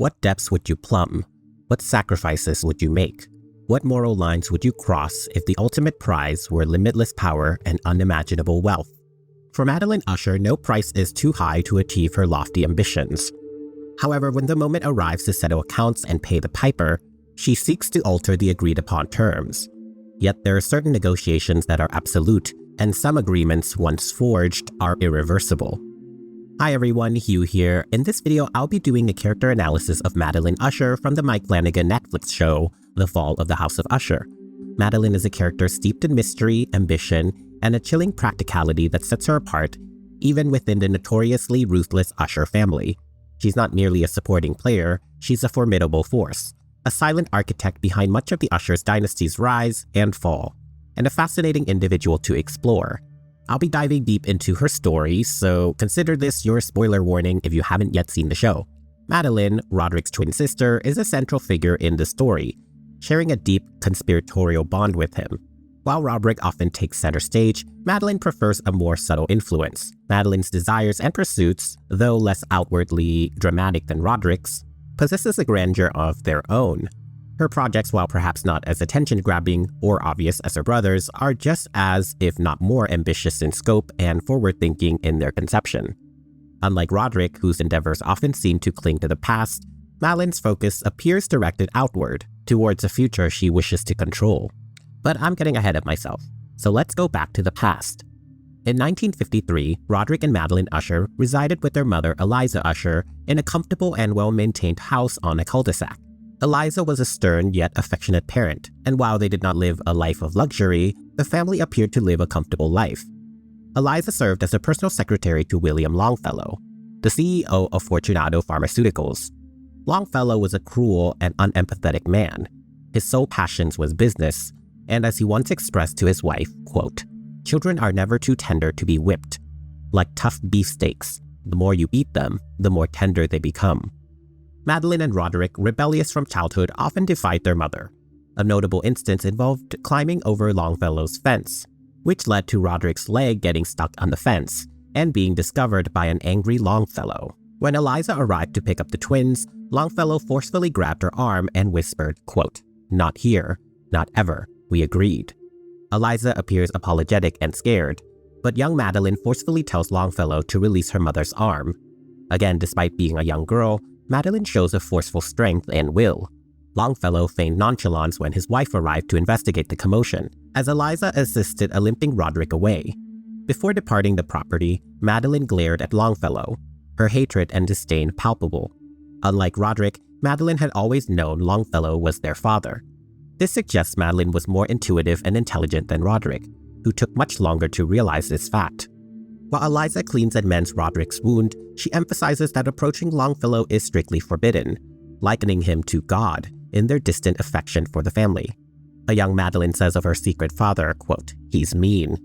What depths would you plumb? What sacrifices would you make? What moral lines would you cross if the ultimate prize were limitless power and unimaginable wealth? For Madeline Usher, no price is too high to achieve her lofty ambitions. However, when the moment arrives to settle accounts and pay the piper, she seeks to alter the agreed-upon terms. Yet there are certain negotiations that are absolute, and some agreements, once forged, are irreversible. Hi everyone, Hugh here. In this video, I'll be doing a character analysis of Madeline Usher from the Mike Flanagan Netflix show, The Fall of the House of Usher. Madeline is a character steeped in mystery, ambition, and a chilling practicality that sets her apart, even within the notoriously ruthless Usher family. She's not merely a supporting player, she's a formidable force, a silent architect behind much of the Usher's dynasty's rise and fall, and a fascinating individual to explore. I'll be diving deep into her story, so consider this your spoiler warning if you haven't yet seen the show. Madeline, Roderick's twin sister, is a central figure in the story, sharing a deep conspiratorial bond with him. While Roderick often takes center stage, Madeline prefers a more subtle influence. Madeline's desires and pursuits, though less outwardly dramatic than Roderick's, possesses a grandeur of their own. Her projects, while perhaps not as attention-grabbing or obvious as her brother's, are just as, if not more, ambitious in scope and forward-thinking in their conception. Unlike Roderick, whose endeavors often seem to cling to the past, Madeline's focus appears directed outward, towards a future she wishes to control. But I'm getting ahead of myself, so let's go back to the past. In 1953, Roderick and Madeline Usher resided with their mother Eliza Usher in a comfortable and well-maintained house on a cul-de-sac. Eliza was a stern yet affectionate parent, and while they did not live a life of luxury, the family appeared to live a comfortable life. Eliza served as a personal secretary to William Longfellow, the CEO of Fortunato Pharmaceuticals. Longfellow was a cruel and unempathetic man. His sole passion was business, and as he once expressed to his wife, quote, "Children are never too tender to be whipped. Like tough beefsteaks, the more you beat them, the more tender they become." Madeline and Roderick, rebellious from childhood, often defied their mother. A notable instance involved climbing over Longfellow's fence, which led to Roderick's leg getting stuck on the fence and being discovered by an angry Longfellow. When Eliza arrived to pick up the twins, Longfellow forcefully grabbed her arm and whispered, quote, "Not here, not ever, we agreed." Eliza appears apologetic and scared, but young Madeline forcefully tells Longfellow to release her mother's arm. Again, despite being a young girl, Madeline shows a forceful strength and will. Longfellow feigned nonchalance when his wife arrived to investigate the commotion, as Eliza assisted a limping Roderick away. Before departing the property, Madeline glared at Longfellow, her hatred and disdain palpable. Unlike Roderick, Madeline had always known Longfellow was their father. This suggests Madeline was more intuitive and intelligent than Roderick, who took much longer to realize this fact. While Eliza cleans and mends Roderick's wound, she emphasizes that approaching Longfellow is strictly forbidden, likening him to God in their distant affection for the family. A young Madeline says of her secret father, quote, "He's mean."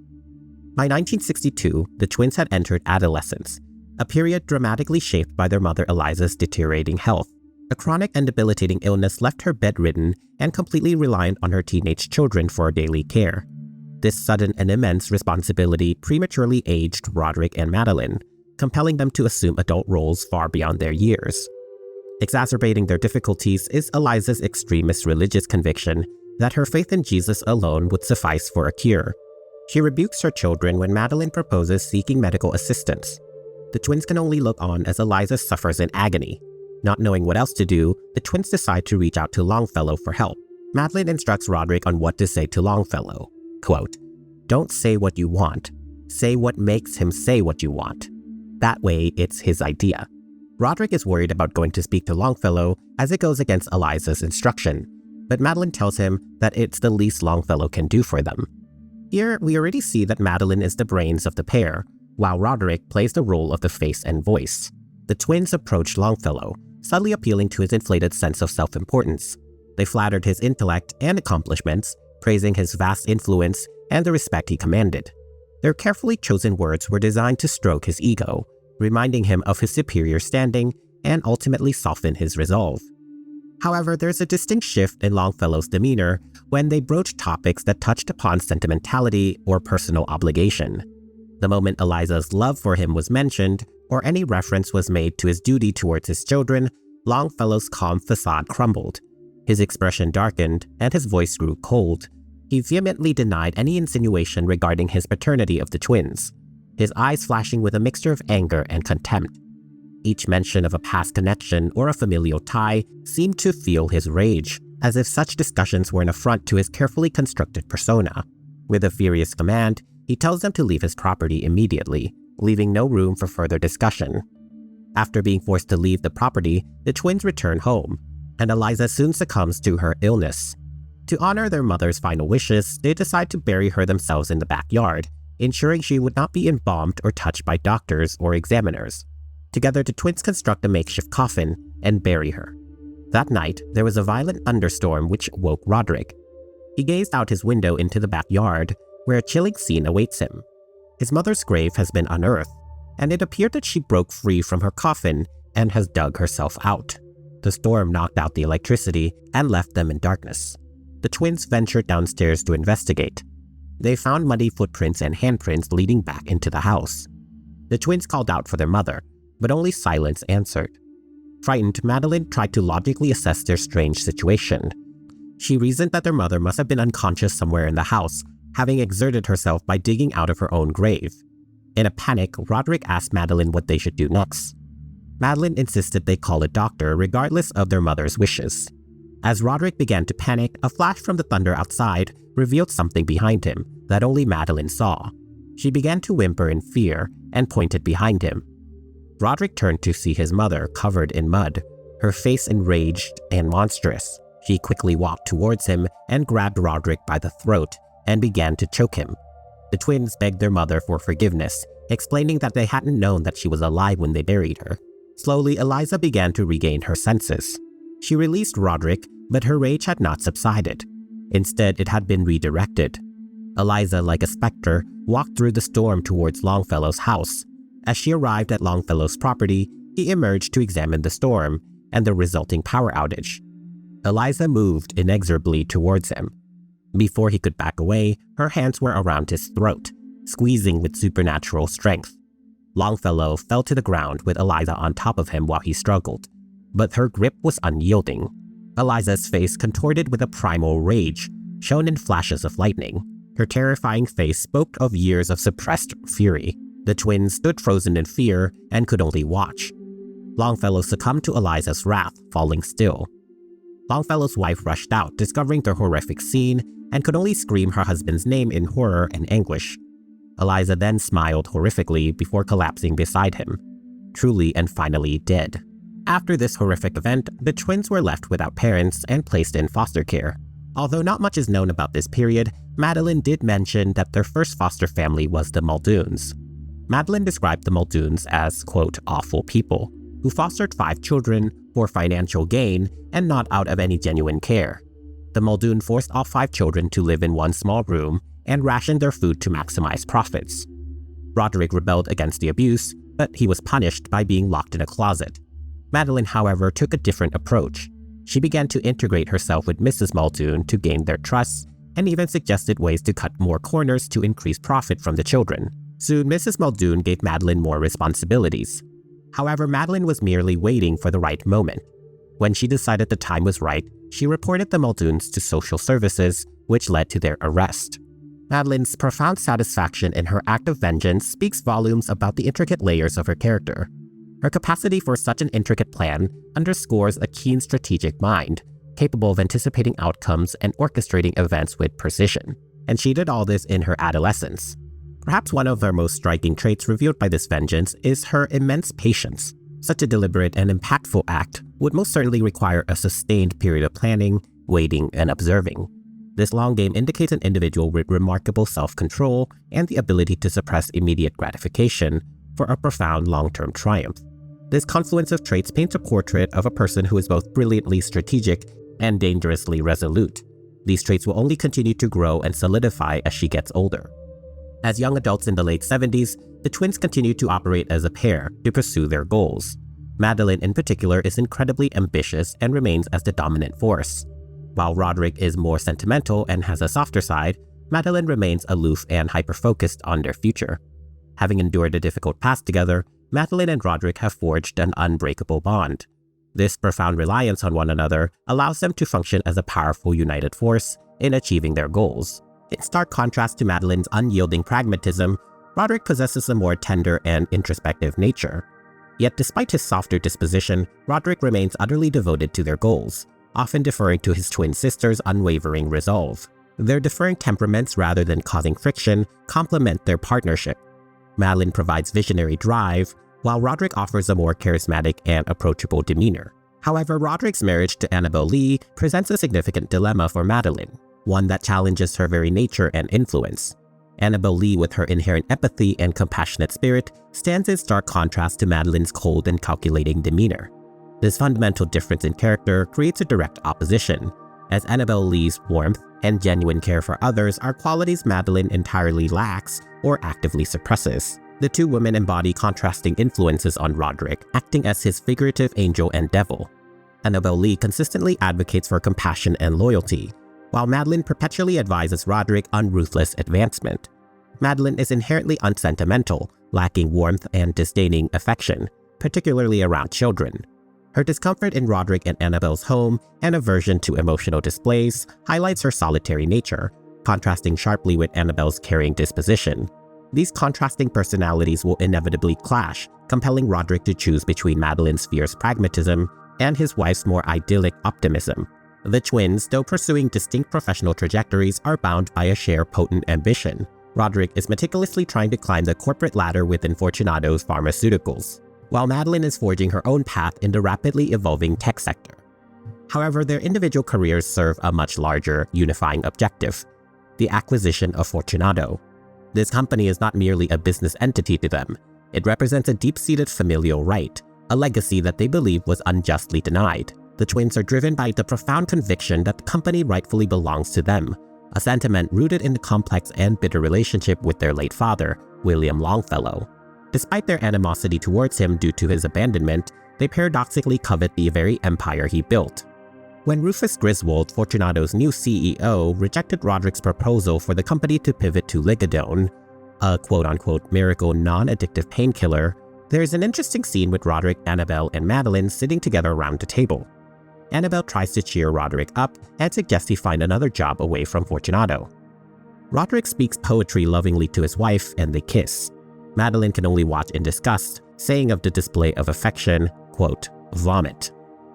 By 1962, the twins had entered adolescence, a period dramatically shaped by their mother Eliza's deteriorating health. A chronic and debilitating illness left her bedridden and completely reliant on her teenage children for daily care. This sudden and immense responsibility prematurely aged Roderick and Madeline, compelling them to assume adult roles far beyond their years. Exacerbating their difficulties is Eliza's extremist religious conviction that her faith in Jesus alone would suffice for a cure. She rebukes her children when Madeline proposes seeking medical assistance. The twins can only look on as Eliza suffers in agony. Not knowing what else to do, the twins decide to reach out to Longfellow for help. Madeline instructs Roderick on what to say to Longfellow. Quote, "Don't say what you want. Say what makes him say what you want. That way, it's his idea." Roderick is worried about going to speak to Longfellow as it goes against Eliza's instruction, but Madeline tells him that it's the least Longfellow can do for them. Here, we already see that Madeline is the brains of the pair, while Roderick plays the role of the face and voice. The twins approach Longfellow, subtly appealing to his inflated sense of self-importance. They flattered his intellect and accomplishments, praising his vast influence and the respect he commanded. Their carefully chosen words were designed to stroke his ego, reminding him of his superior standing and ultimately soften his resolve. However, there's a distinct shift in Longfellow's demeanor when they broach topics that touched upon sentimentality or personal obligation. The moment Eliza's love for him was mentioned, or any reference was made to his duty towards his children, Longfellow's calm facade crumbled. His expression darkened, and his voice grew cold. He vehemently denied any insinuation regarding his paternity of the twins, his eyes flashing with a mixture of anger and contempt. Each mention of a past connection or a familial tie seemed to fuel his rage, as if such discussions were an affront to his carefully constructed persona. With a furious command, he tells them to leave his property immediately, leaving no room for further discussion. After being forced to leave the property, the twins return home, and Eliza soon succumbs to her illness. To honor their mother's final wishes, they decide to bury her themselves in the backyard, ensuring she would not be embalmed or touched by doctors or examiners. Together, the twins construct a makeshift coffin and bury her. That night, there was a violent thunderstorm which woke Roderick. He gazed out his window into the backyard, where a chilling scene awaits him. His mother's grave has been unearthed, and it appeared that she broke free from her coffin and has dug herself out. The storm knocked out the electricity and left them in darkness. The twins ventured downstairs to investigate. They found muddy footprints and handprints leading back into the house. The twins called out for their mother, but only silence answered. Frightened, Madeline tried to logically assess their strange situation. She reasoned that their mother must have been unconscious somewhere in the house, having exerted herself by digging out of her own grave. In a panic, Roderick asked Madeline what they should do next. Madeline insisted they call a doctor regardless of their mother's wishes. As Roderick began to panic, a flash from the thunder outside revealed something behind him that only Madeline saw. She began to whimper in fear and pointed behind him. Roderick turned to see his mother covered in mud, her face enraged and monstrous. She quickly walked towards him and grabbed Roderick by the throat and began to choke him. The twins begged their mother for forgiveness, explaining that they hadn't known that she was alive when they buried her. Slowly, Eliza began to regain her senses. She released Roderick, but her rage had not subsided. Instead, it had been redirected. Eliza, like a specter, walked through the storm towards Longfellow's house. As she arrived at Longfellow's property, he emerged to examine the storm and the resulting power outage. Eliza moved inexorably towards him. Before he could back away, her hands were around his throat, squeezing with supernatural strength. Longfellow fell to the ground with Eliza on top of him while he struggled, but her grip was unyielding. Eliza's face contorted with a primal rage, shown in flashes of lightning. Her terrifying face spoke of years of suppressed fury. The twins stood frozen in fear and could only watch. Longfellow succumbed to Eliza's wrath, falling still. Longfellow's wife rushed out, discovering the horrific scene, and could only scream her husband's name in horror and anguish. Eliza then smiled horrifically before collapsing beside him, truly and finally dead. After this horrific event, the twins were left without parents and placed in foster care. Although not much is known about this period, Madeline did mention that their first foster family was the Muldoons. Madeline described the Muldoons as, quote, awful people, who fostered 5 children for financial gain and not out of any genuine care. The Muldoon forced all 5 children to live in one small room and rationed their food to maximize profits. Roderick rebelled against the abuse, but he was punished by being locked in a closet. Madeline, however, took a different approach. She began to integrate herself with Mrs. Muldoon to gain their trust, and even suggested ways to cut more corners to increase profit from the children. Soon, Mrs. Muldoon gave Madeline more responsibilities. However, Madeline was merely waiting for the right moment. When she decided the time was right, she reported the Muldoons to social services, which led to their arrest. Madeline's profound satisfaction in her act of vengeance speaks volumes about the intricate layers of her character. Her capacity for such an intricate plan underscores a keen strategic mind, capable of anticipating outcomes and orchestrating events with precision. And she did all this in her adolescence. Perhaps one of her most striking traits revealed by this vengeance is her immense patience. Such a deliberate and impactful act would most certainly require a sustained period of planning, waiting, and observing. This long game indicates an individual with remarkable self-control and the ability to suppress immediate gratification for a profound long-term triumph. This confluence of traits paints a portrait of a person who is both brilliantly strategic and dangerously resolute. These traits will only continue to grow and solidify as she gets older. As young adults in the late 70s, the twins continue to operate as a pair to pursue their goals. Madeline in particular is incredibly ambitious and remains as the dominant force. While Roderick is more sentimental and has a softer side, Madeline remains aloof and hyper-focused on their future. Having endured a difficult past together, Madeline and Roderick have forged an unbreakable bond. This profound reliance on one another allows them to function as a powerful united force in achieving their goals. In stark contrast to Madeline's unyielding pragmatism, Roderick possesses a more tender and introspective nature. Yet despite his softer disposition, Roderick remains utterly devoted to their goals, often deferring to his twin sister's unwavering resolve. Their differing temperaments, rather than causing friction, complement their partnership. Madeline provides visionary drive, while Roderick offers a more charismatic and approachable demeanor. However, Roderick's marriage to Annabel Lee presents a significant dilemma for Madeline, one that challenges her very nature and influence. Annabel Lee, with her inherent empathy and compassionate spirit, stands in stark contrast to Madeline's cold and calculating demeanor. This fundamental difference in character creates a direct opposition, as Annabel Lee's warmth and genuine care for others are qualities Madeline entirely lacks or actively suppresses. The two women embody contrasting influences on Roderick, acting as his figurative angel and devil. Annabel Lee consistently advocates for compassion and loyalty, while Madeline perpetually advises Roderick on ruthless advancement. Madeline is inherently unsentimental, lacking warmth and disdaining affection, particularly around children. Her discomfort in Roderick and Annabel's home and aversion to emotional displays highlights her solitary nature, contrasting sharply with Annabel's caring disposition. These contrasting personalities will inevitably clash, compelling Roderick to choose between Madeline's fierce pragmatism and his wife's more idyllic optimism. The twins, though pursuing distinct professional trajectories, are bound by a shared potent ambition. Roderick is meticulously trying to climb the corporate ladder within Fortunato's pharmaceuticals, while Madeline is forging her own path in the rapidly evolving tech sector. However, their individual careers serve a much larger, unifying objective: the acquisition of Fortunato. This company is not merely a business entity to them. It represents a deep-seated familial right, a legacy that they believe was unjustly denied. The twins are driven by the profound conviction that the company rightfully belongs to them, a sentiment rooted in the complex and bitter relationship with their late father, William Longfellow. Despite their animosity towards him due to his abandonment, they paradoxically covet the very empire he built. When Rufus Griswold, Fortunato's new CEO, rejected Roderick's proposal for the company to pivot to Ligadone, a quote-unquote miracle non-addictive painkiller, there is an interesting scene with Roderick, Annabel, and Madeline sitting together around the table. Annabel tries to cheer Roderick up and suggests he find another job away from Fortunato. Roderick speaks poetry lovingly to his wife and they kiss. Madeline can only watch in disgust, saying of the display of affection, quote, "vomit."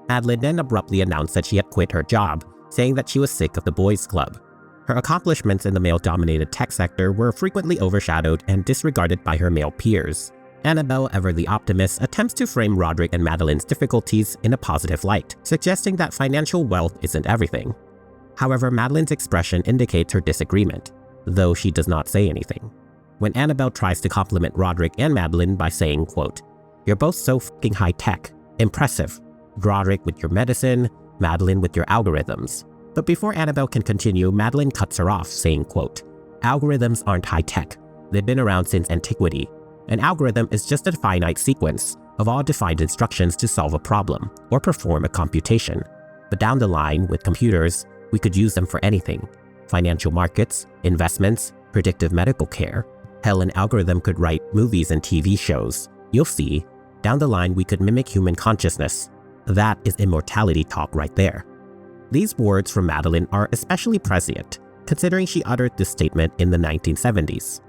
Madeline then abruptly announced that she had quit her job, saying that she was sick of the boys' club. Her accomplishments in the male-dominated tech sector were frequently overshadowed and disregarded by her male peers. Annabel, ever the optimist, attempts to frame Roderick and Madeline's difficulties in a positive light, suggesting that financial wealth isn't everything. However, Madeline's expression indicates her disagreement, though she does not say anything. When Annabel tries to compliment Roderick and Madeline by saying, quote, "You're both so fucking high-tech. Impressive. Roderick with your medicine, Madeline with your algorithms." But before Annabel can continue, Madeline cuts her off, saying, quote, "Algorithms aren't high-tech. They've been around since antiquity. An algorithm is just a finite sequence of all defined instructions to solve a problem or perform a computation. But down the line, with computers, we could use them for anything. Financial markets, investments, predictive medical care. Hell, an algorithm could write movies and TV shows. You'll see. Down the line, we could mimic human consciousness. That is immortality talk right there." These words from Madeline are especially prescient, considering she uttered this statement in the 1970s.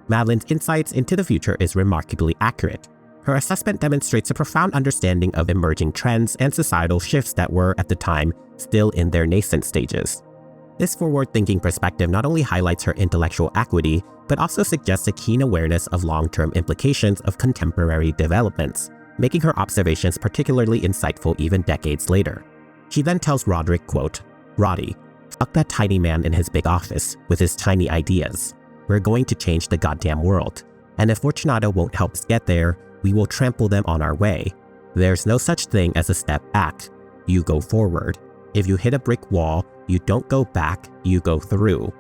Madeline's insights into the future is remarkably accurate. Her assessment demonstrates a profound understanding of emerging trends and societal shifts that were, at the time, still in their nascent stages. This forward-thinking perspective not only highlights her intellectual acuity, but also suggests a keen awareness of long-term implications of contemporary developments, making her observations particularly insightful even decades later. She then tells Roderick, quote, "Roddy, fuck that tiny man in his big office with his tiny ideas. We're going to change the goddamn world. And if Fortunato won't help us get there, we will trample them on our way. There's no such thing as a step back. You go forward. If you hit a brick wall, you don't go back, you go through.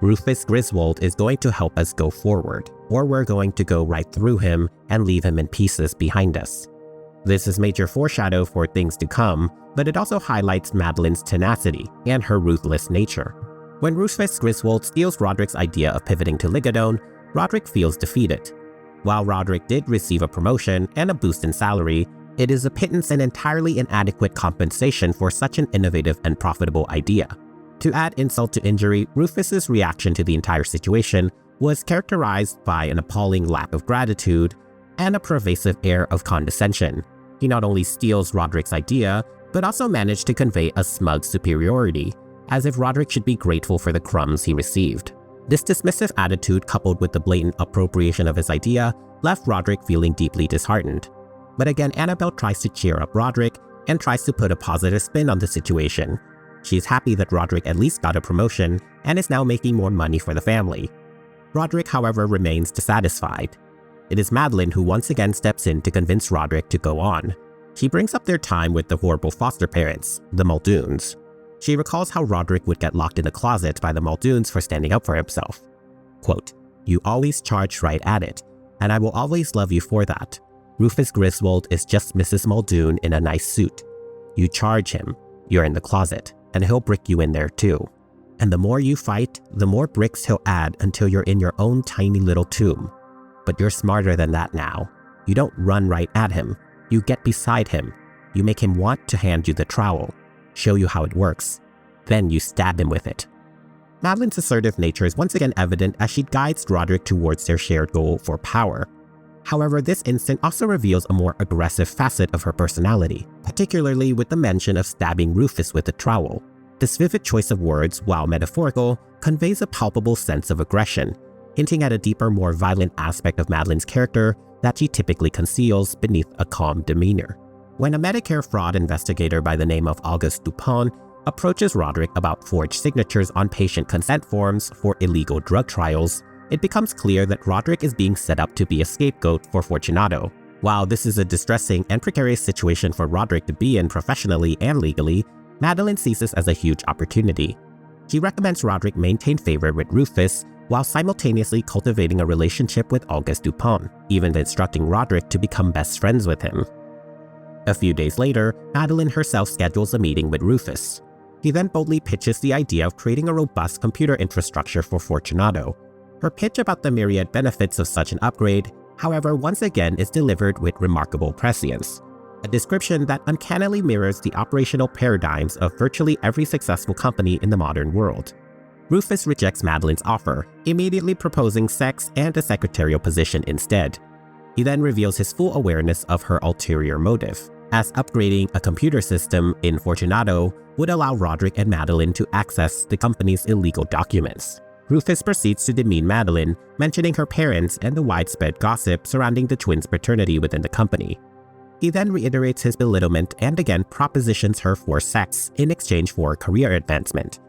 Rufus Griswold is going to help us go forward, or we're going to go right through him and leave him in pieces behind us." This is major foreshadow for things to come, but it also highlights Madeline's tenacity and her ruthless nature. When Rufus Griswold steals Roderick's idea of pivoting to Ligadone, Roderick feels defeated. While Roderick did receive a promotion and a boost in salary, It is a pittance and entirely inadequate compensation for such an innovative and profitable idea. To add insult to injury, Rufus's reaction to the entire situation was characterized by an appalling lack of gratitude and a pervasive air of condescension. He not only steals Roderick's idea, but also managed to convey a smug superiority, as if Roderick should be grateful for the crumbs he received. This dismissive attitude, coupled with the blatant appropriation of his idea, left Roderick feeling deeply disheartened. But again, Annabelle tries to cheer up Roderick and tries to put a positive spin on the situation. She's happy that Roderick at least got a promotion and is now making more money for the family. Roderick, however, remains dissatisfied. It is Madeline who once again steps in to convince Roderick to go on. She brings up their time with the horrible foster parents, the Muldoons. She recalls how Roderick would get locked in the closet by the Muldoons for standing up for himself. Quote, "You always charge right at it, and I will always love you for that. Rufus Griswold is just Mrs. Muldoon in a nice suit. You charge him, you're in the closet, and he'll brick you in there too. And the more you fight, the more bricks he'll add until you're in your own tiny little tomb. But you're smarter than that now. You don't run right at him. You get beside him. You make him want to hand you the trowel, show you how it works. Then you stab him with it." Madeline's assertive nature is once again evident as she guides Roderick towards their shared goal for power. However, this instant also reveals a more aggressive facet of her personality, particularly with the mention of stabbing Rufus with a trowel. This vivid choice of words, while metaphorical, conveys a palpable sense of aggression, hinting at a deeper, more violent aspect of Madeline's character that she typically conceals beneath a calm demeanor. When a Medicare fraud investigator by the name of Auguste Dupont approaches Roderick about forged signatures on patient consent forms for illegal drug trials, it becomes clear that Roderick is being set up to be a scapegoat for Fortunato. While this is a distressing and precarious situation for Roderick to be in professionally and legally, Madeline sees this as a huge opportunity. She recommends Roderick maintain favor with Rufus while simultaneously cultivating a relationship with Auguste Dupont, even instructing Roderick to become best friends with him. A few days later, Madeline herself schedules a meeting with Rufus. He then boldly pitches the idea of creating a robust computer infrastructure for Fortunato. Her pitch about the myriad benefits of such an upgrade, however, once again is delivered with remarkable prescience, a description that uncannily mirrors the operational paradigms of virtually every successful company in the modern world. Rufus rejects Madeline's offer, immediately proposing sex and a secretarial position instead. He then reveals his full awareness of her ulterior motive, as upgrading a computer system in Fortunato would allow Roderick and Madeline to access the company's illegal documents. Rufus proceeds to demean Madeline, mentioning her parents and the widespread gossip surrounding the twins' paternity within the company. He then reiterates his belittlement and again propositions her for sex in exchange for career advancement.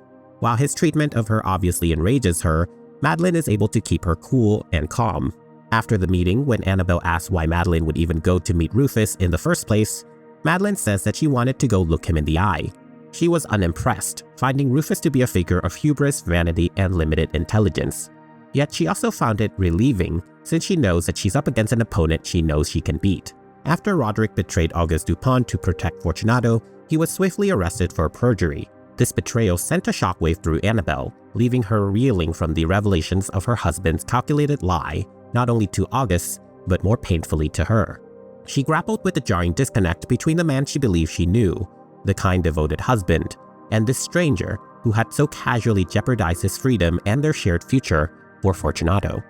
While his treatment of her obviously enrages her, Madeline is able to keep her cool and calm. After the meeting, when Annabelle asks why Madeline would even go to meet Rufus in the first place, Madeline says that she wanted to go look him in the eye. She was unimpressed, finding Rufus to be a figure of hubris, vanity, and limited intelligence. Yet she also found it relieving, since she knows that she's up against an opponent she knows she can beat. After Roderick betrayed Auguste Dupont to protect Fortunato, he was swiftly arrested for perjury. This betrayal sent a shockwave through Annabelle, leaving her reeling from the revelations of her husband's calculated lie, not only to Auguste, but more painfully to her. She grappled with the jarring disconnect between the man she believed she knew, the kind devoted husband, and this stranger who had so casually jeopardized his freedom and their shared future for Fortunato.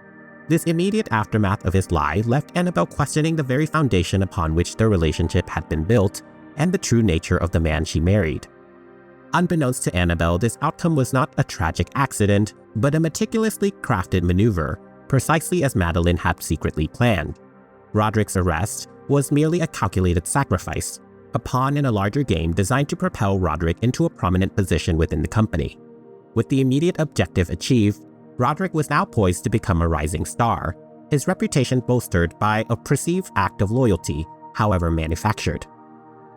This immediate aftermath of his lie left Annabelle questioning the very foundation upon which their relationship had been built and the true nature of the man she married. Unbeknownst to Annabelle, this outcome was not a tragic accident, but a meticulously crafted maneuver, precisely as Madeline had secretly planned. Roderick's arrest was merely a calculated sacrifice, a pawn in a larger game designed to propel Roderick into a prominent position within the company. With the immediate objective achieved, Roderick was now poised to become a rising star, his reputation bolstered by a perceived act of loyalty, however manufactured.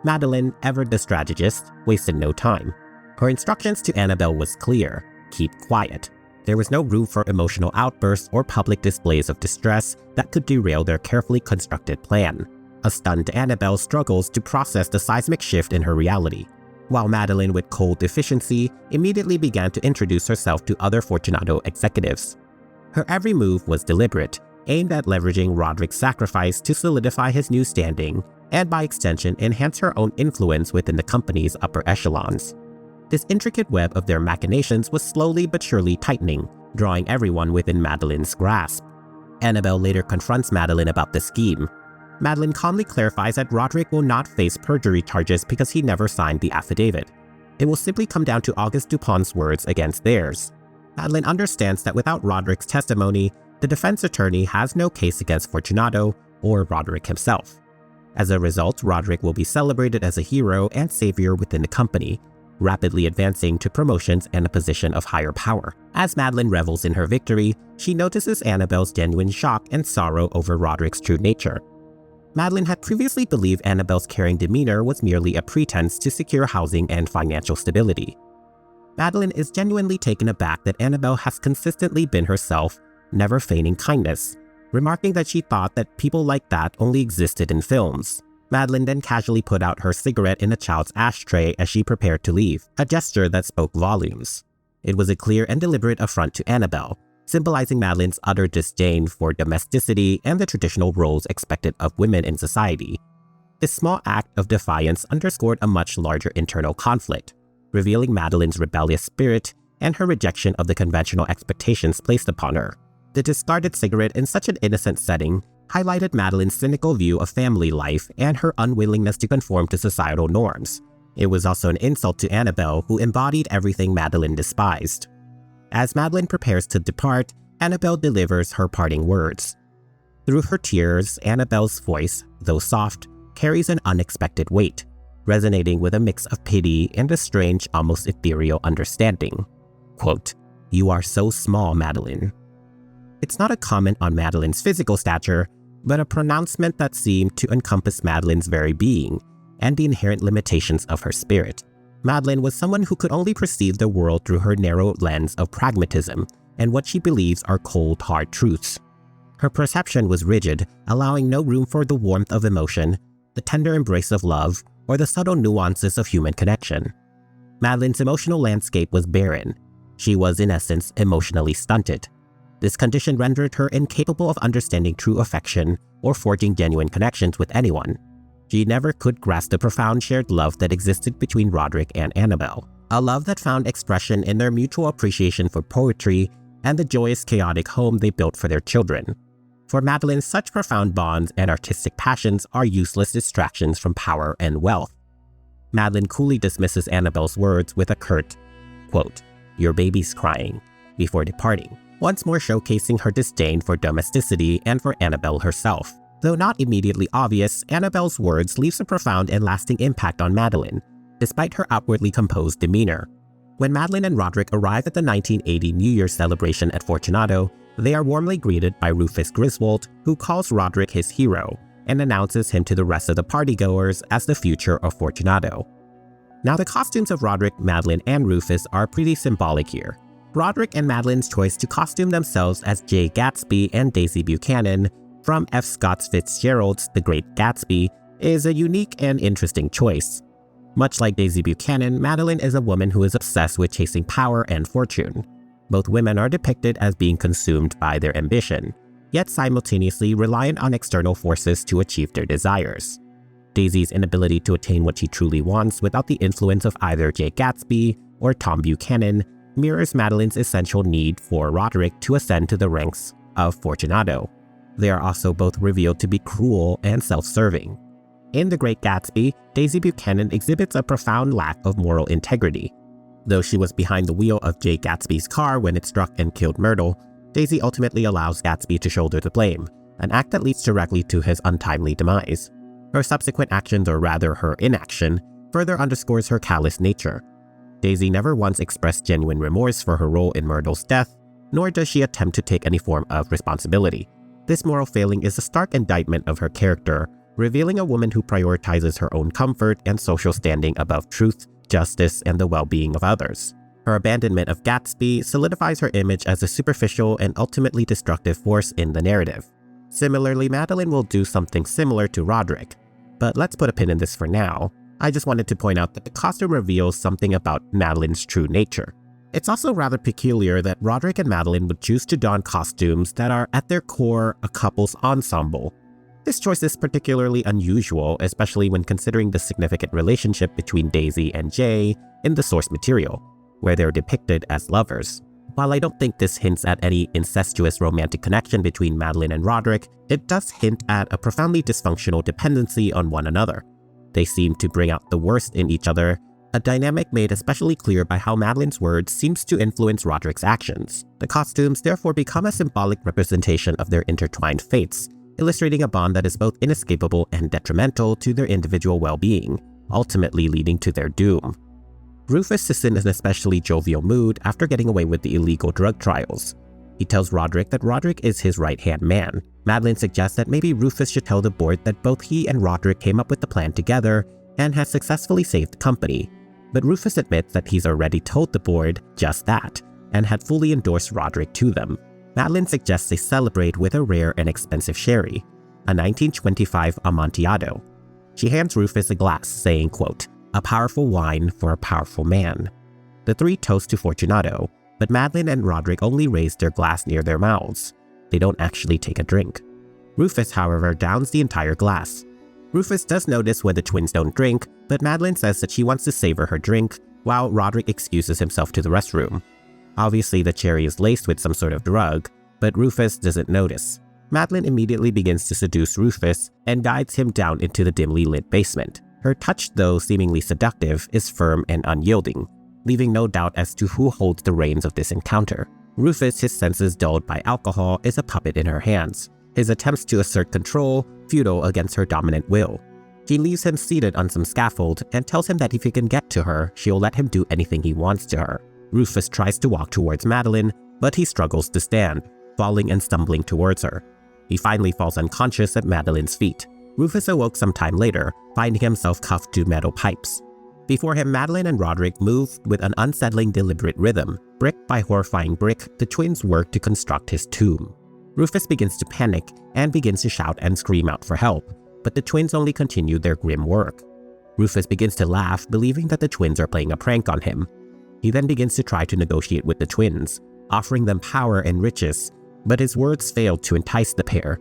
Madeline, ever the strategist, wasted no time. Her instructions to Annabelle was clear: keep quiet. There was no room for emotional outbursts or public displays of distress that could derail their carefully constructed plan. A stunned Annabelle struggles to process the seismic shift in her reality, while Madeline, with cold efficiency, immediately began to introduce herself to other Fortunato executives. Her every move was deliberate, aimed at leveraging Roderick's sacrifice to solidify his new standing and by extension enhance her own influence within the company's upper echelons. This intricate web of their machinations was slowly but surely tightening, drawing everyone within Madeline's grasp. Annabelle later confronts Madeline about the scheme. Madeline calmly clarifies that Roderick will not face perjury charges because he never signed the affidavit. It will simply come down to Auguste Dupont's words against theirs. Madeline understands that without Roderick's testimony, the defense attorney has no case against Fortunato or Roderick himself. As a result, Roderick will be celebrated as a hero and savior within the company, rapidly advancing to promotions and a position of higher power. As Madeline revels in her victory, she notices Annabelle's genuine shock and sorrow over Roderick's true nature. Madeline had previously believed Annabelle's caring demeanor was merely a pretense to secure housing and financial stability. Madeline is genuinely taken aback that Annabelle has consistently been herself, never feigning kindness, remarking that she thought that people like that only existed in films. Madeline then casually put out her cigarette in a child's ashtray as she prepared to leave, a gesture that spoke volumes. It was a clear and deliberate affront to Annabelle, symbolizing Madeline's utter disdain for domesticity and the traditional roles expected of women in society. This small act of defiance underscored a much larger internal conflict, revealing Madeline's rebellious spirit and her rejection of the conventional expectations placed upon her. The discarded cigarette in such an innocent setting highlighted Madeline's cynical view of family life and her unwillingness to conform to societal norms. It was also an insult to Annabelle, who embodied everything Madeline despised. As Madeline prepares to depart, Annabelle delivers her parting words. Through her tears, Annabelle's voice, though soft, carries an unexpected weight, resonating with a mix of pity and a strange, almost ethereal understanding. Quote, "You are so small, Madeline." It's not a comment on Madeline's physical stature, but a pronouncement that seemed to encompass Madeline's very being and the inherent limitations of her spirit. Madeline was someone who could only perceive the world through her narrow lens of pragmatism and what she believes are cold, hard truths. Her perception was rigid, allowing no room for the warmth of emotion, the tender embrace of love, or the subtle nuances of human connection. Madeline's emotional landscape was barren. She was, in essence, emotionally stunted. This condition rendered her incapable of understanding true affection or forging genuine connections with anyone. She never could grasp the profound shared love that existed between Roderick and Annabelle, a love that found expression in their mutual appreciation for poetry and the joyous, chaotic home they built for their children. For Madeline, such profound bonds and artistic passions are useless distractions from power and wealth. Madeline coolly dismisses Annabelle's words with a curt, quote, "Your baby's crying," before departing, once more showcasing her disdain for domesticity and for Annabelle herself. Though not immediately obvious, Annabelle's words leaves a profound and lasting impact on Madeline, despite her outwardly composed demeanor. When Madeline and Roderick arrive at the 1980 New Year's celebration at Fortunato, they are warmly greeted by Rufus Griswold, who calls Roderick his hero and announces him to the rest of the partygoers as the future of Fortunato. Now, the costumes of Roderick, Madeline, and Rufus are pretty symbolic here. Roderick and Madeline's choice to costume themselves as Jay Gatsby and Daisy Buchanan from F. Scott Fitzgerald's The Great Gatsby is a unique and interesting choice. Much like Daisy Buchanan, Madeline is a woman who is obsessed with chasing power and fortune. Both women are depicted as being consumed by their ambition, yet simultaneously reliant on external forces to achieve their desires. Daisy's inability to attain what she truly wants without the influence of either Jay Gatsby or Tom Buchanan mirrors Madeline's essential need for Roderick to ascend to the ranks of Fortunato. They are also both revealed to be cruel and self-serving. In The Great Gatsby, Daisy Buchanan exhibits a profound lack of moral integrity. Though she was behind the wheel of Jay Gatsby's car when it struck and killed Myrtle, Daisy ultimately allows Gatsby to shoulder the blame, an act that leads directly to his untimely demise. Her subsequent actions, or rather her inaction, further underscores her callous nature. Daisy never once expressed genuine remorse for her role in Myrtle's death, nor does she attempt to take any form of responsibility. This moral failing is a stark indictment of her character, revealing a woman who prioritizes her own comfort and social standing above truth, justice, and the well-being of others. Her abandonment of Gatsby solidifies her image as a superficial and ultimately destructive force in the narrative. Similarly, Madeline will do something similar to Roderick. But let's put a pin in this for now. I just wanted to point out that the costume reveals something about Madeline's true nature. It's also rather peculiar that Roderick and Madeline would choose to don costumes that are at their core a couple's ensemble. This choice is particularly unusual, especially when considering the significant relationship between Daisy and Jay in the source material, where they're depicted as lovers. While I don't think this hints at any incestuous romantic connection between Madeline and Roderick, it does hint at a profoundly dysfunctional dependency on one another. They seem to bring out the worst in each other, a dynamic made especially clear by how Madeline's words seems to influence Roderick's actions. The costumes therefore become a symbolic representation of their intertwined fates, illustrating a bond that is both inescapable and detrimental to their individual well-being, ultimately leading to their doom. Rufus is in an especially jovial mood after getting away with the illegal drug trials. He tells Roderick that Roderick is his right-hand man. Madeline suggests that maybe Rufus should tell the board that both he and Roderick came up with the plan together and has successfully saved the company. But Rufus admits that he's already told the board just that, and had fully endorsed Roderick to them. Madeline suggests they celebrate with a rare and expensive sherry, a 1925 Amontillado. She hands Rufus a glass, saying, quote, "A powerful wine for a powerful man." The three toast to Fortunato, but Madeline and Roderick only raise their glass near their mouths. They don't actually take a drink. Rufus, however, downs the entire glass. Rufus does notice when the twins don't drink, but Madeline says that she wants to savor her drink, while Roderick excuses himself to the restroom. Obviously, the cherry is laced with some sort of drug, but Rufus doesn't notice. Madeline immediately begins to seduce Rufus and guides him down into the dimly lit basement. Her touch, though seemingly seductive, is firm and unyielding, leaving no doubt as to who holds the reins of this encounter. Rufus, his senses dulled by alcohol, is a puppet in her hands, his attempts to assert control futile against her dominant will. She leaves him seated on some scaffold and tells him that if he can get to her, she'll let him do anything he wants to her. Rufus tries to walk towards Madeline, but he struggles to stand, falling and stumbling towards her. He finally falls unconscious at Madeline's feet. Rufus awoke some time later, finding himself cuffed to metal pipes. Before him, Madeline and Roderick moved with an unsettling deliberate rhythm. Brick by horrifying brick, the twins work to construct his tomb. Rufus begins to panic and begins to shout and scream out for help, but the twins only continue their grim work. Rufus begins to laugh, believing that the twins are playing a prank on him. He then begins to try to negotiate with the twins, offering them power and riches, but his words fail to entice the pair.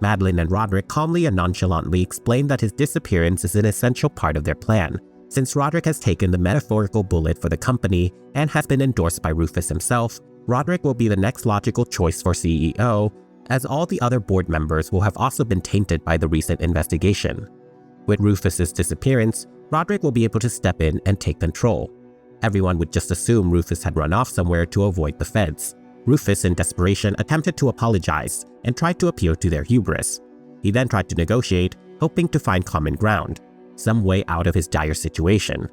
Madeline and Roderick calmly and nonchalantly explain that his disappearance is an essential part of their plan, since Roderick has taken the metaphorical bullet for the company and has been endorsed by Rufus himself. Roderick will be the next logical choice for CEO, as all the other board members will have also been tainted by the recent investigation. With Rufus's disappearance, Roderick will be able to step in and take control. Everyone would just assume Rufus had run off somewhere to avoid the feds. Rufus, in desperation, attempted to apologize and tried to appeal to their hubris. He then tried to negotiate, hoping to find common ground, some way out of his dire situation.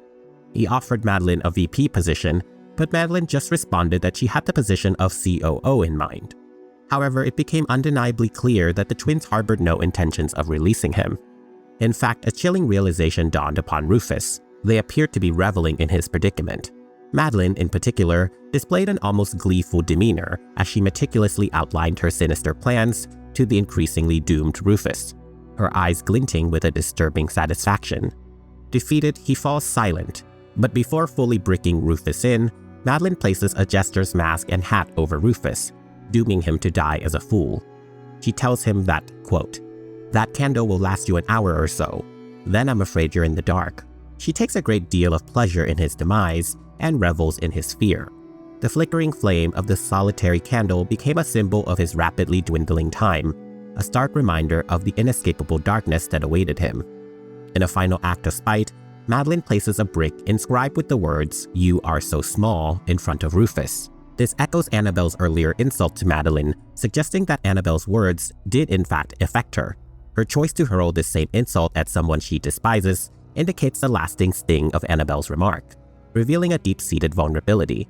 He offered Madeline a VP position, but Madeline just responded that she had the position of COO in mind. However, it became undeniably clear that the twins harbored no intentions of releasing him. In fact, a chilling realization dawned upon Rufus. They appeared to be reveling in his predicament. Madeline, in particular, displayed an almost gleeful demeanor as she meticulously outlined her sinister plans to the increasingly doomed Rufus, her eyes glinting with a disturbing satisfaction. Defeated, he falls silent, but before fully bricking Rufus in, Madeline places a jester's mask and hat over Rufus, dooming him to die as a fool. She tells him that, quote, "That candle will last you an hour or so. Then I'm afraid you're in the dark." She takes a great deal of pleasure in his demise and revels in his fear. The flickering flame of the solitary candle became a symbol of his rapidly dwindling time, a stark reminder of the inescapable darkness that awaited him. In a final act of spite, Madeline places a brick inscribed with the words, "You are so small," in front of Rufus. This echoes Annabelle's earlier insult to Madeline, suggesting that Annabelle's words did in fact affect her. Her choice to hurl this same insult at someone she despises indicates the lasting sting of Annabelle's remark, revealing a deep-seated vulnerability.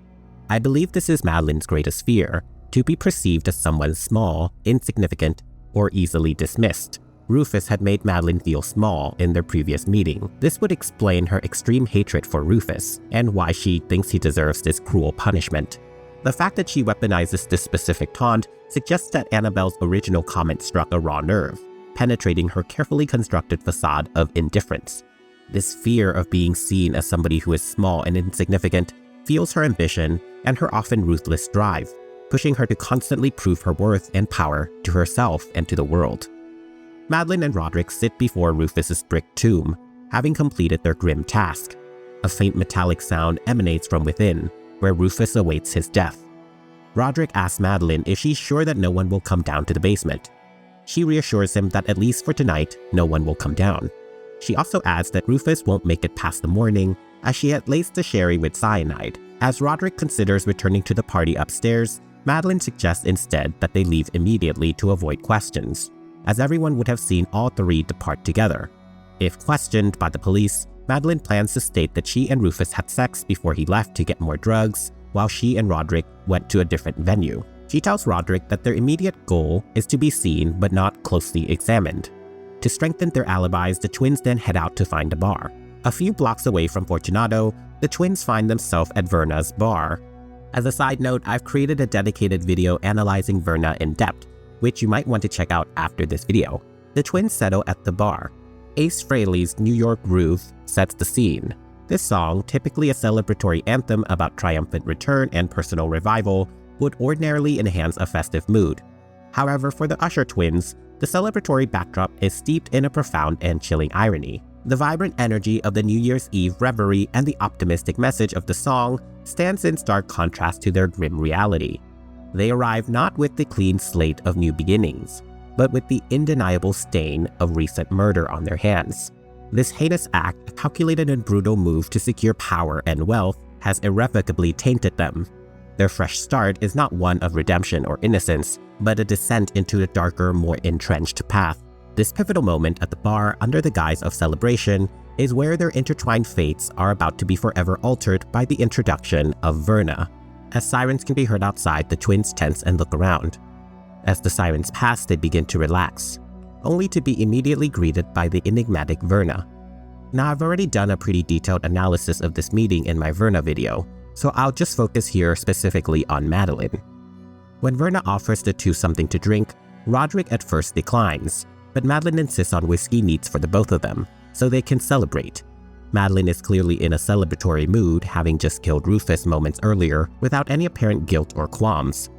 I believe this is Madeline's greatest fear, to be perceived as someone small, insignificant, or easily dismissed. Rufus had made Madeline feel small in their previous meeting. This would explain her extreme hatred for Rufus and why she thinks he deserves this cruel punishment. The fact that she weaponizes this specific taunt suggests that Annabelle's original comment struck a raw nerve, penetrating her carefully constructed facade of indifference. This fear of being seen as somebody who is small and insignificant fuels her ambition and her often ruthless drive, pushing her to constantly prove her worth and power to herself and to the world. Madeline and Roderick sit before Rufus's brick tomb, having completed their grim task. A faint metallic sound emanates from within, where Rufus awaits his death. Roderick asks Madeline if she's sure that no one will come down to the basement. She reassures him that at least for tonight, no one will come down. She also adds that Rufus won't make it past the morning, as she had laced the sherry with cyanide. As Roderick considers returning to the party upstairs, Madeline suggests instead that they leave immediately to avoid questions, as everyone would have seen all three depart together. If questioned by the police, Madeline plans to state that she and Rufus had sex before he left to get more drugs, while she and Roderick went to a different venue. She tells Roderick that their immediate goal is to be seen but not closely examined. To strengthen their alibis, the twins then head out to find a bar. A few blocks away from Fortunato, the twins find themselves at Verna's bar. As a side note, I've created a dedicated video analyzing Verna in depth, which you might want to check out after this video. The twins settle at the bar. Ace Frehley's New York Groove sets the scene. This song, typically a celebratory anthem about triumphant return and personal revival, would ordinarily enhance a festive mood. However, for the Usher twins, the celebratory backdrop is steeped in a profound and chilling irony. The vibrant energy of the New Year's Eve reverie and the optimistic message of the song stands in stark contrast to their grim reality. They arrive not with the clean slate of new beginnings, but with the undeniable stain of recent murder on their hands. This heinous act, a calculated and brutal move to secure power and wealth, has irrevocably tainted them. Their fresh start is not one of redemption or innocence, but a descent into a darker, more entrenched path. This pivotal moment at the bar, under the guise of celebration, is where their intertwined fates are about to be forever altered by the introduction of Verna. As sirens can be heard outside, the twins tense and look around. As the sirens pass, they begin to relax, only to be immediately greeted by the enigmatic Verna. Now, I've already done a pretty detailed analysis of this meeting in my Verna video, so I'll just focus here specifically on Madeline. When Verna offers the two something to drink, Roderick at first declines, but Madeline insists on whiskey neats for the both of them, so they can celebrate. Madeline is clearly in a celebratory mood, having just killed Rufus moments earlier without any apparent guilt or qualms.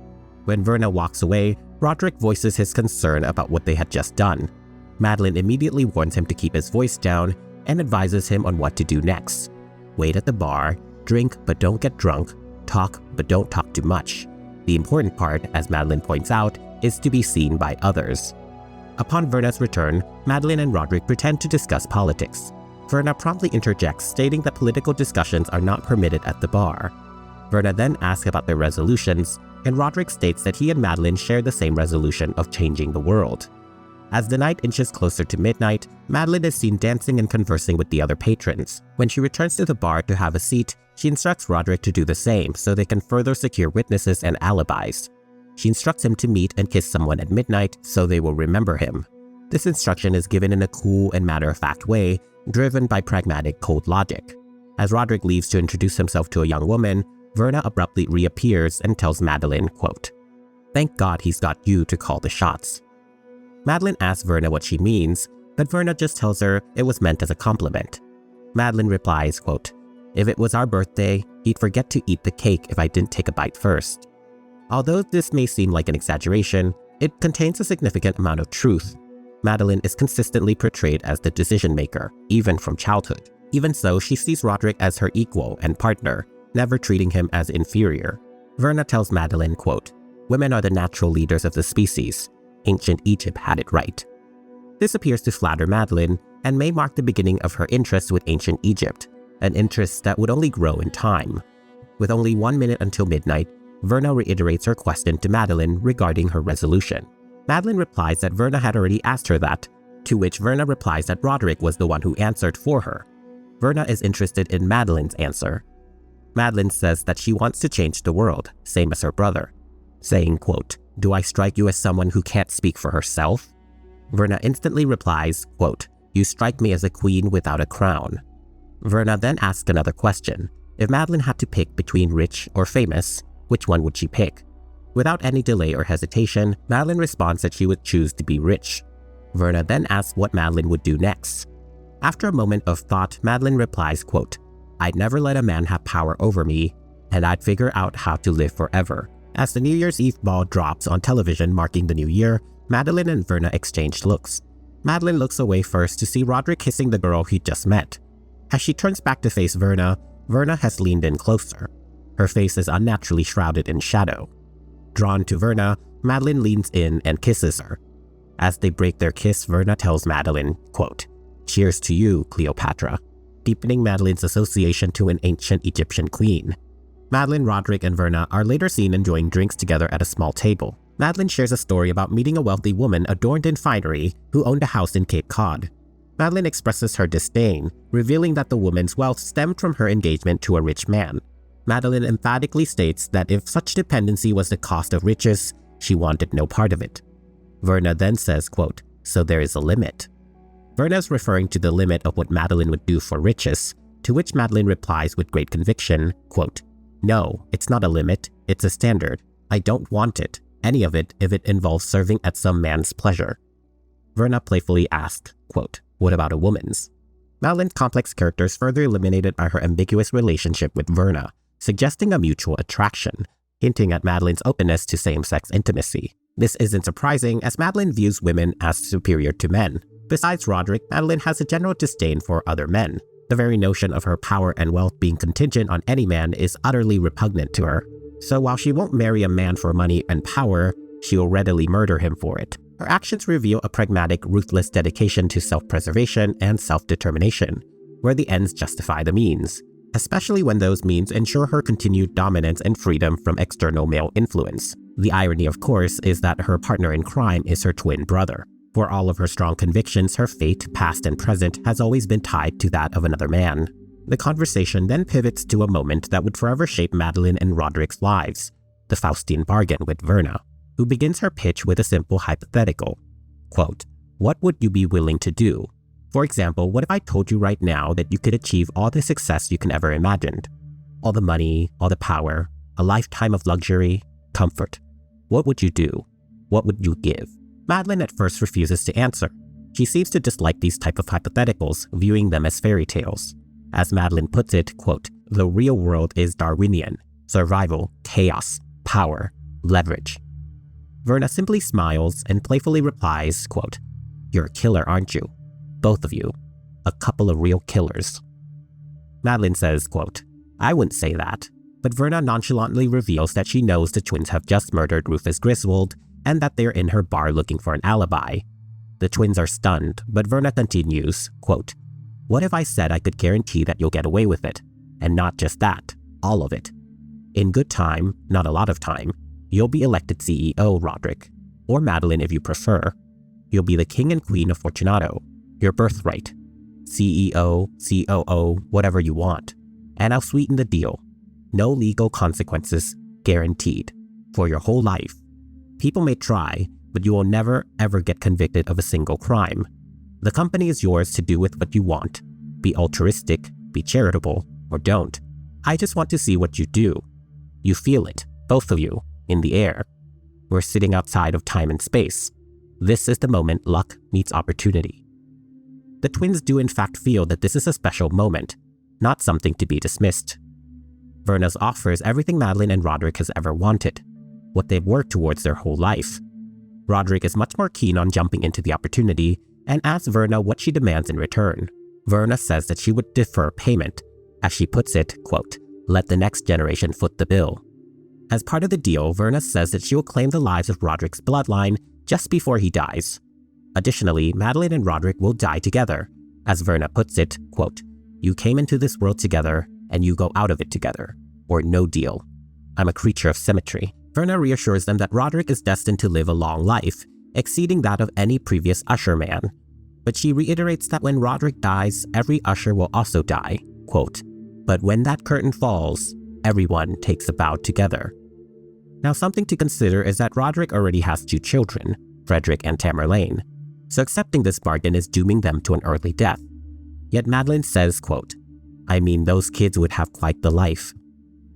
When Verna walks away, Roderick voices his concern about what they had just done. Madeline immediately warns him to keep his voice down and advises him on what to do next. Wait at the bar, drink but don't get drunk, talk but don't talk too much. The important part, as Madeline points out, is to be seen by others. Upon Verna's return, Madeline and Roderick pretend to discuss politics. Verna promptly interjects, stating that political discussions are not permitted at the bar. Verna then asks about their resolutions, and Roderick states that he and Madeline share the same resolution of changing the world. As the night inches closer to midnight, Madeline is seen dancing and conversing with the other patrons. When she returns to the bar to have a seat, she instructs Roderick to do the same so they can further secure witnesses and alibis. She instructs him to meet and kiss someone at midnight so they will remember him. This instruction is given in a cool and matter-of-fact way, driven by pragmatic cold logic. As Roderick leaves to introduce himself to a young woman, Verna abruptly reappears and tells Madeline, quote, "Thank God he's got you to call the shots." Madeline asks Verna what she means, but Verna just tells her it was meant as a compliment. Madeline replies, quote, "If it was our birthday, he'd forget to eat the cake if I didn't take a bite first." Although this may seem like an exaggeration, it contains a significant amount of truth. Madeline is consistently portrayed as the decision-maker, even from childhood. Even so, she sees Roderick as her equal and partner, never treating him as inferior. Verna tells Madeline, quote, "Women are the natural leaders of the species. Ancient Egypt had it right." This appears to flatter Madeline and may mark the beginning of her interest with ancient Egypt, an interest that would only grow in time. With only 1 minute until midnight, Verna reiterates her question to Madeline regarding her resolution. Madeline replies that Verna had already asked her that, to which Verna replies that Roderick was the one who answered for her. Verna is interested in Madeline's answer. Madeline says that she wants to change the world, same as her brother, saying, quote, "Do I strike you as someone who can't speak for herself?" Verna instantly replies, quote, "You strike me as a queen without a crown." Verna then asks another question. If Madeline had to pick between rich or famous, which one would she pick? Without any delay or hesitation, Madeline responds that she would choose to be rich. Verna then asks what Madeline would do next. After a moment of thought, Madeline replies, quote, "I'd never let a man have power over me, and I'd figure out how to live forever." As the New Year's Eve ball drops on television marking the new year, Madeline and Verna exchange looks. Madeline looks away first to see Roderick kissing the girl he just met. As she turns back to face Verna, Verna has leaned in closer. Her face is unnaturally shrouded in shadow. Drawn to Verna, Madeline leans in and kisses her. As they break their kiss, Verna tells Madeline, quote, "Cheers to you, Cleopatra," deepening Madeline's association to an ancient Egyptian queen. Madeline, Roderick, and Verna are later seen enjoying drinks together at a small table. Madeline shares a story about meeting a wealthy woman adorned in finery who owned a house in Cape Cod. Madeline expresses her disdain, revealing that the woman's wealth stemmed from her engagement to a rich man. Madeline emphatically states that if such dependency was the cost of riches, she wanted no part of it. Verna then says, quote, "So there is a limit." Verna is referring to the limit of what Madeline would do for riches, to which Madeline replies with great conviction, quote, "No, it's not a limit, it's a standard. I don't want it, any of it, if it involves serving at some man's pleasure." Verna playfully asks, quote, "What about a woman's?" Madeline's complex characters further illuminated by her ambiguous relationship with Verna, suggesting a mutual attraction, hinting at Madeline's openness to same-sex intimacy. This isn't surprising, as Madeline views women as superior to men. Besides Roderick, Madeline has a general disdain for other men. The very notion of her power and wealth being contingent on any man is utterly repugnant to her. So while she won't marry a man for money and power, she will readily murder him for it. Her actions reveal a pragmatic, ruthless dedication to self-preservation and self-determination, where the ends justify the means, especially when those means ensure her continued dominance and freedom from external male influence. The irony, of course, is that her partner in crime is her twin brother. For all of her strong convictions, her fate, past and present, has always been tied to that of another man. The conversation then pivots to a moment that would forever shape Madeline and Roderick's lives, the Faustian bargain with Verna, who begins her pitch with a simple hypothetical. Quote, "What would you be willing to do? For example, what if I told you right now that you could achieve all the success you can ever imagine? All the money, all the power, a lifetime of luxury, comfort. What would you do? What would you give?" Madeline at first refuses to answer. She seems to dislike these type of hypotheticals, viewing them as fairy tales. As Madeline puts it, quote, "The real world is Darwinian. Survival, chaos, power, leverage." Verna simply smiles and playfully replies, quote, "You're a killer, aren't you? Both of you. A couple of real killers." Madeline says, quote, "I wouldn't say that." But Verna nonchalantly reveals that she knows the twins have just murdered Rufus Griswold and that they're in her bar looking for an alibi. The twins are stunned, but Verna continues, quote, "What if I said I could guarantee that you'll get away with it? And not just that, all of it. In good time, not a lot of time, you'll be elected CEO, Roderick. Or Madeline if you prefer. You'll be the king and queen of Fortunato. Your birthright. CEO, COO, whatever you want. And I'll sweeten the deal. No legal consequences, guaranteed. For your whole life. People may try, but you will never ever get convicted of a single crime. The company is yours to do with what you want. Be altruistic, be charitable, or don't. I just want to see what you do. You feel it, both of you, in the air. We're sitting outside of time and space. This is the moment luck meets opportunity." The twins do in fact feel that this is a special moment, not something to be dismissed. Verna's offer is everything Madeline and Roderick has ever wanted, what they've worked towards their whole life. Roderick is much more keen on jumping into the opportunity and asks Verna what she demands in return. Verna says that she would defer payment. As she puts it, quote, "Let the next generation foot the bill." As part of the deal, Verna says that she will claim the lives of Roderick's bloodline just before he dies. Additionally, Madeline and Roderick will die together. As Verna puts it, quote, "You came into this world together and you go out of it together, or no deal. I'm a creature of symmetry." Verna reassures them that Roderick is destined to live a long life, exceeding that of any previous Usher man. But she reiterates that when Roderick dies, every Usher will also die, quote, "But when that curtain falls, everyone takes a bow together." Now something to consider is that Roderick already has 2 children, Frederick and Tamerlane, so accepting this bargain is dooming them to an early death. Yet Madeline says, quote, "I mean, those kids would have quite the life."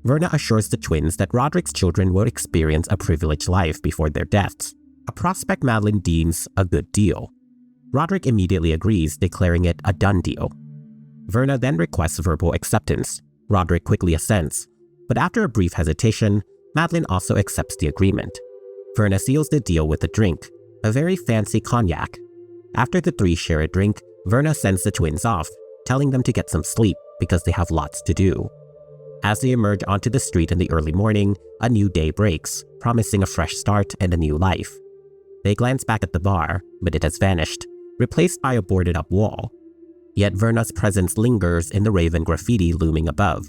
Verna assures the twins that Roderick's children will experience a privileged life before their deaths, a prospect Madeline deems a good deal. Roderick immediately agrees, declaring it a done deal. Verna then requests verbal acceptance. Roderick quickly assents, but after a brief hesitation, Madeline also accepts the agreement. Verna seals the deal with a drink, a very fancy cognac. After the three share a drink, Verna sends the twins off, telling them to get some sleep because they have lots to do. As they emerge onto the street in the early morning, a new day breaks, promising a fresh start and a new life. They glance back at the bar, but it has vanished, replaced by a boarded-up wall. Yet Verna's presence lingers in the raven graffiti looming above.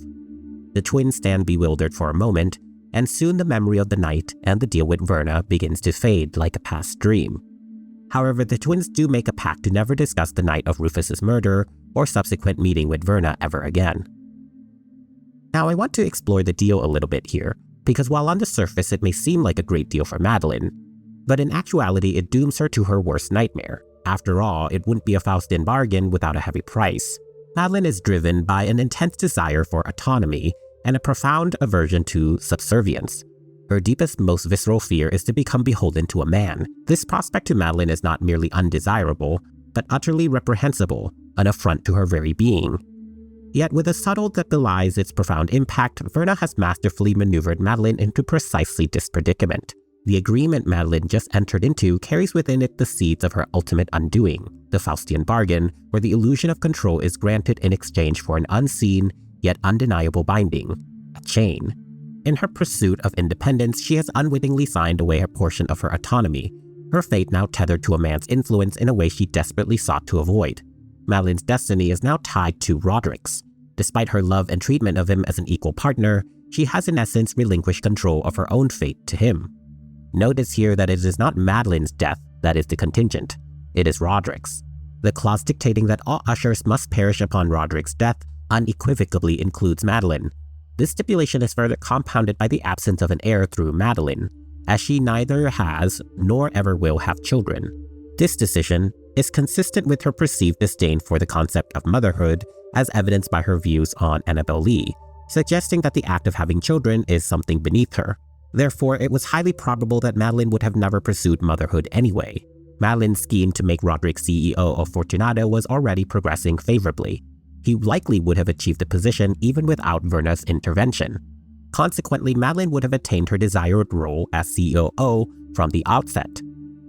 The twins stand bewildered for a moment, and soon the memory of the night and the deal with Verna begins to fade like a past dream. However, the twins do make a pact to never discuss the night of Rufus's murder or subsequent meeting with Verna ever again. Now, I want to explore the deal a little bit here, because while on the surface it may seem like a great deal for Madeline, but in actuality it dooms her to her worst nightmare. After all, it wouldn't be a Faustian bargain without a heavy price. Madeline is driven by an intense desire for autonomy and a profound aversion to subservience. Her deepest, most visceral fear is to become beholden to a man. This prospect to Madeline is not merely undesirable, but utterly reprehensible, an affront to her very being. Yet with a subtle that belies its profound impact, Verna has masterfully maneuvered Madeline into precisely this predicament. The agreement Madeline just entered into carries within it the seeds of her ultimate undoing, the Faustian bargain, where the illusion of control is granted in exchange for an unseen, yet undeniable binding, a chain. In her pursuit of independence, she has unwittingly signed away a portion of her autonomy, her fate now tethered to a man's influence in a way she desperately sought to avoid. Madeline's destiny is now tied to Roderick's. Despite her love and treatment of him as an equal partner, she has in essence relinquished control of her own fate to him. Notice here that it is not Madeline's death that is the contingent, it is Roderick's. The clause dictating that all ushers must perish upon Roderick's death unequivocally includes Madeline. This stipulation is further compounded by the absence of an heir through Madeline, as she neither has nor ever will have children. This decision is consistent with her perceived disdain for the concept of motherhood, as evidenced by her views on Annabel Lee, suggesting that the act of having children is something beneath her. Therefore, it was highly probable that Madeline would have never pursued motherhood anyway. Madeline's scheme to make Roderick CEO of Fortunato was already progressing favorably. He likely would have achieved the position even without Verna's intervention. Consequently, Madeline would have attained her desired role as COO from the outset.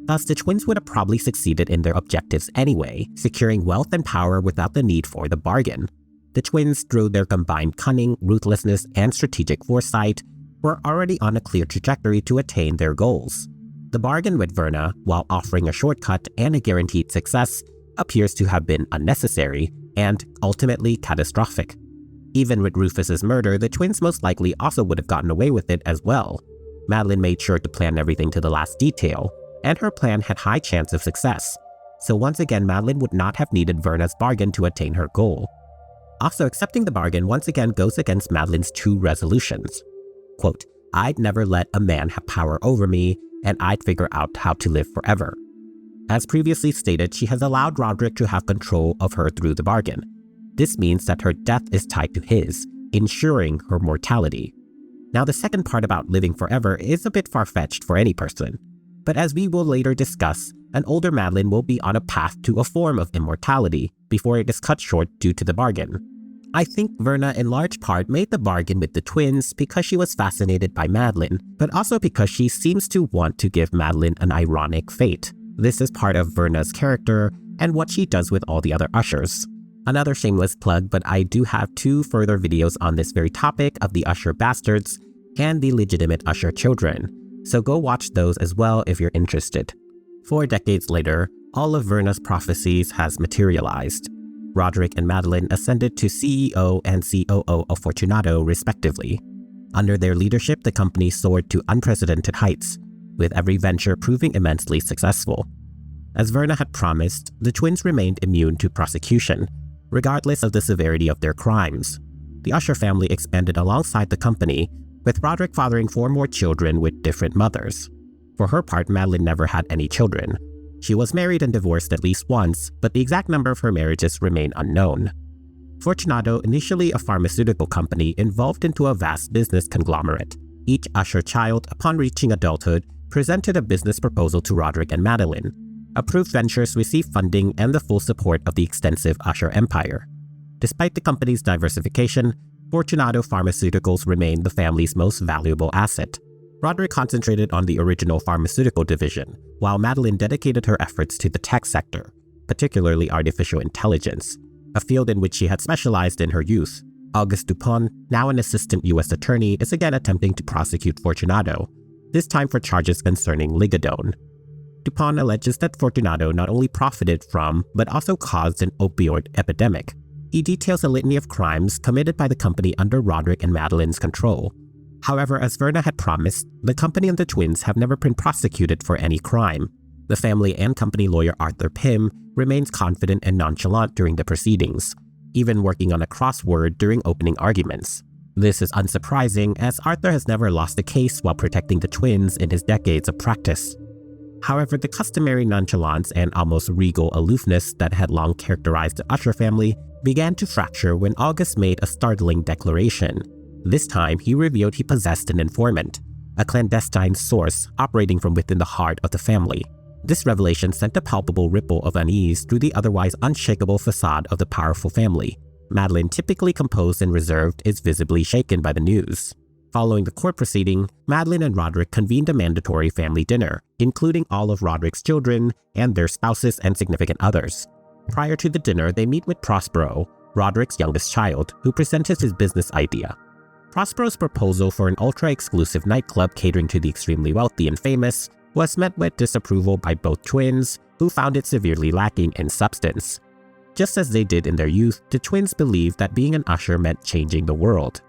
Thus, the twins would have probably succeeded in their objectives anyway, securing wealth and power without the need for the bargain. The twins, through their combined cunning, ruthlessness, and strategic foresight, were already on a clear trajectory to attain their goals. The bargain with Verna, while offering a shortcut and a guaranteed success, appears to have been unnecessary and ultimately catastrophic. Even with Rufus's murder, the twins most likely also would have gotten away with it as well. Madeline made sure to plan everything to the last detail, and her plan had high chance of success. So once again, Madeline would not have needed Verna's bargain to attain her goal. Also, accepting the bargain once again goes against Madeline's two resolutions. Quote, "I'd never let a man have power over me, and I'd figure out how to live forever." As previously stated, she has allowed Roderick to have control of her through the bargain. This means that her death is tied to his, ensuring her mortality. Now, the second part about living forever is a bit far-fetched for any person, but as we will later discuss, an older Madeline will be on a path to a form of immortality before it is cut short due to the bargain. I think Verna in large part made the bargain with the twins because she was fascinated by Madeline, but also because she seems to want to give Madeline an ironic fate. This is part of Verna's character and what she does with all the other ushers. Another shameless plug, but I do have 2 further videos on this very topic of the Usher bastards and the legitimate Usher children, so go watch those as well if you're interested. 4 decades later, all of Verna's prophecies has materialized. Roderick and Madeline ascended to CEO and COO of Fortunato respectively. Under their leadership, the company soared to unprecedented heights, with every venture proving immensely successful. As Verna had promised, the twins remained immune to prosecution, regardless of the severity of their crimes. The Usher family expanded alongside the company, with Roderick fathering 4 more children with different mothers. For her part, Madeline never had any children. She was married and divorced at least once, but the exact number of her marriages remain unknown. Fortunato, initially a pharmaceutical company, evolved into a vast business conglomerate. Each Usher child, upon reaching adulthood, presented a business proposal to Roderick and Madeline. Approved ventures received funding and the full support of the extensive Usher empire. Despite the company's diversification, Fortunato Pharmaceuticals remained the family's most valuable asset. Roderick concentrated on the original pharmaceutical division, while Madeline dedicated her efforts to the tech sector, particularly artificial intelligence, a field in which she had specialized in her youth. Auguste Dupont, now an assistant U.S. attorney, is again attempting to prosecute Fortunato, this time for charges concerning ligadone. Dupont alleges that Fortunato not only profited from, but also caused an opioid epidemic. He details a litany of crimes committed by the company under Roderick and Madeline's control. However, as Verna had promised, the company and the twins have never been prosecuted for any crime. The family and company lawyer Arthur Pym remains confident and nonchalant during the proceedings, even working on a crossword during opening arguments. This is unsurprising, as Arthur has never lost a case while protecting the twins in his decades of practice. However, the customary nonchalance and almost regal aloofness that had long characterized the Usher family began to fracture when August made a startling declaration. This time, he revealed he possessed an informant, a clandestine source operating from within the heart of the family. This revelation sent a palpable ripple of unease through the otherwise unshakable facade of the powerful family. Madeline, typically composed and reserved, is visibly shaken by the news. Following the court proceeding, Madeline and Roderick convened a mandatory family dinner, including all of Roderick's children and their spouses and significant others. Prior to the dinner, they meet with Prospero, Roderick's youngest child, who presented his business idea. Prospero's proposal for an ultra-exclusive nightclub catering to the extremely wealthy and famous was met with disapproval by both twins, who found it severely lacking in substance. Just as they did in their youth, the twins believed that being an usher meant changing the world.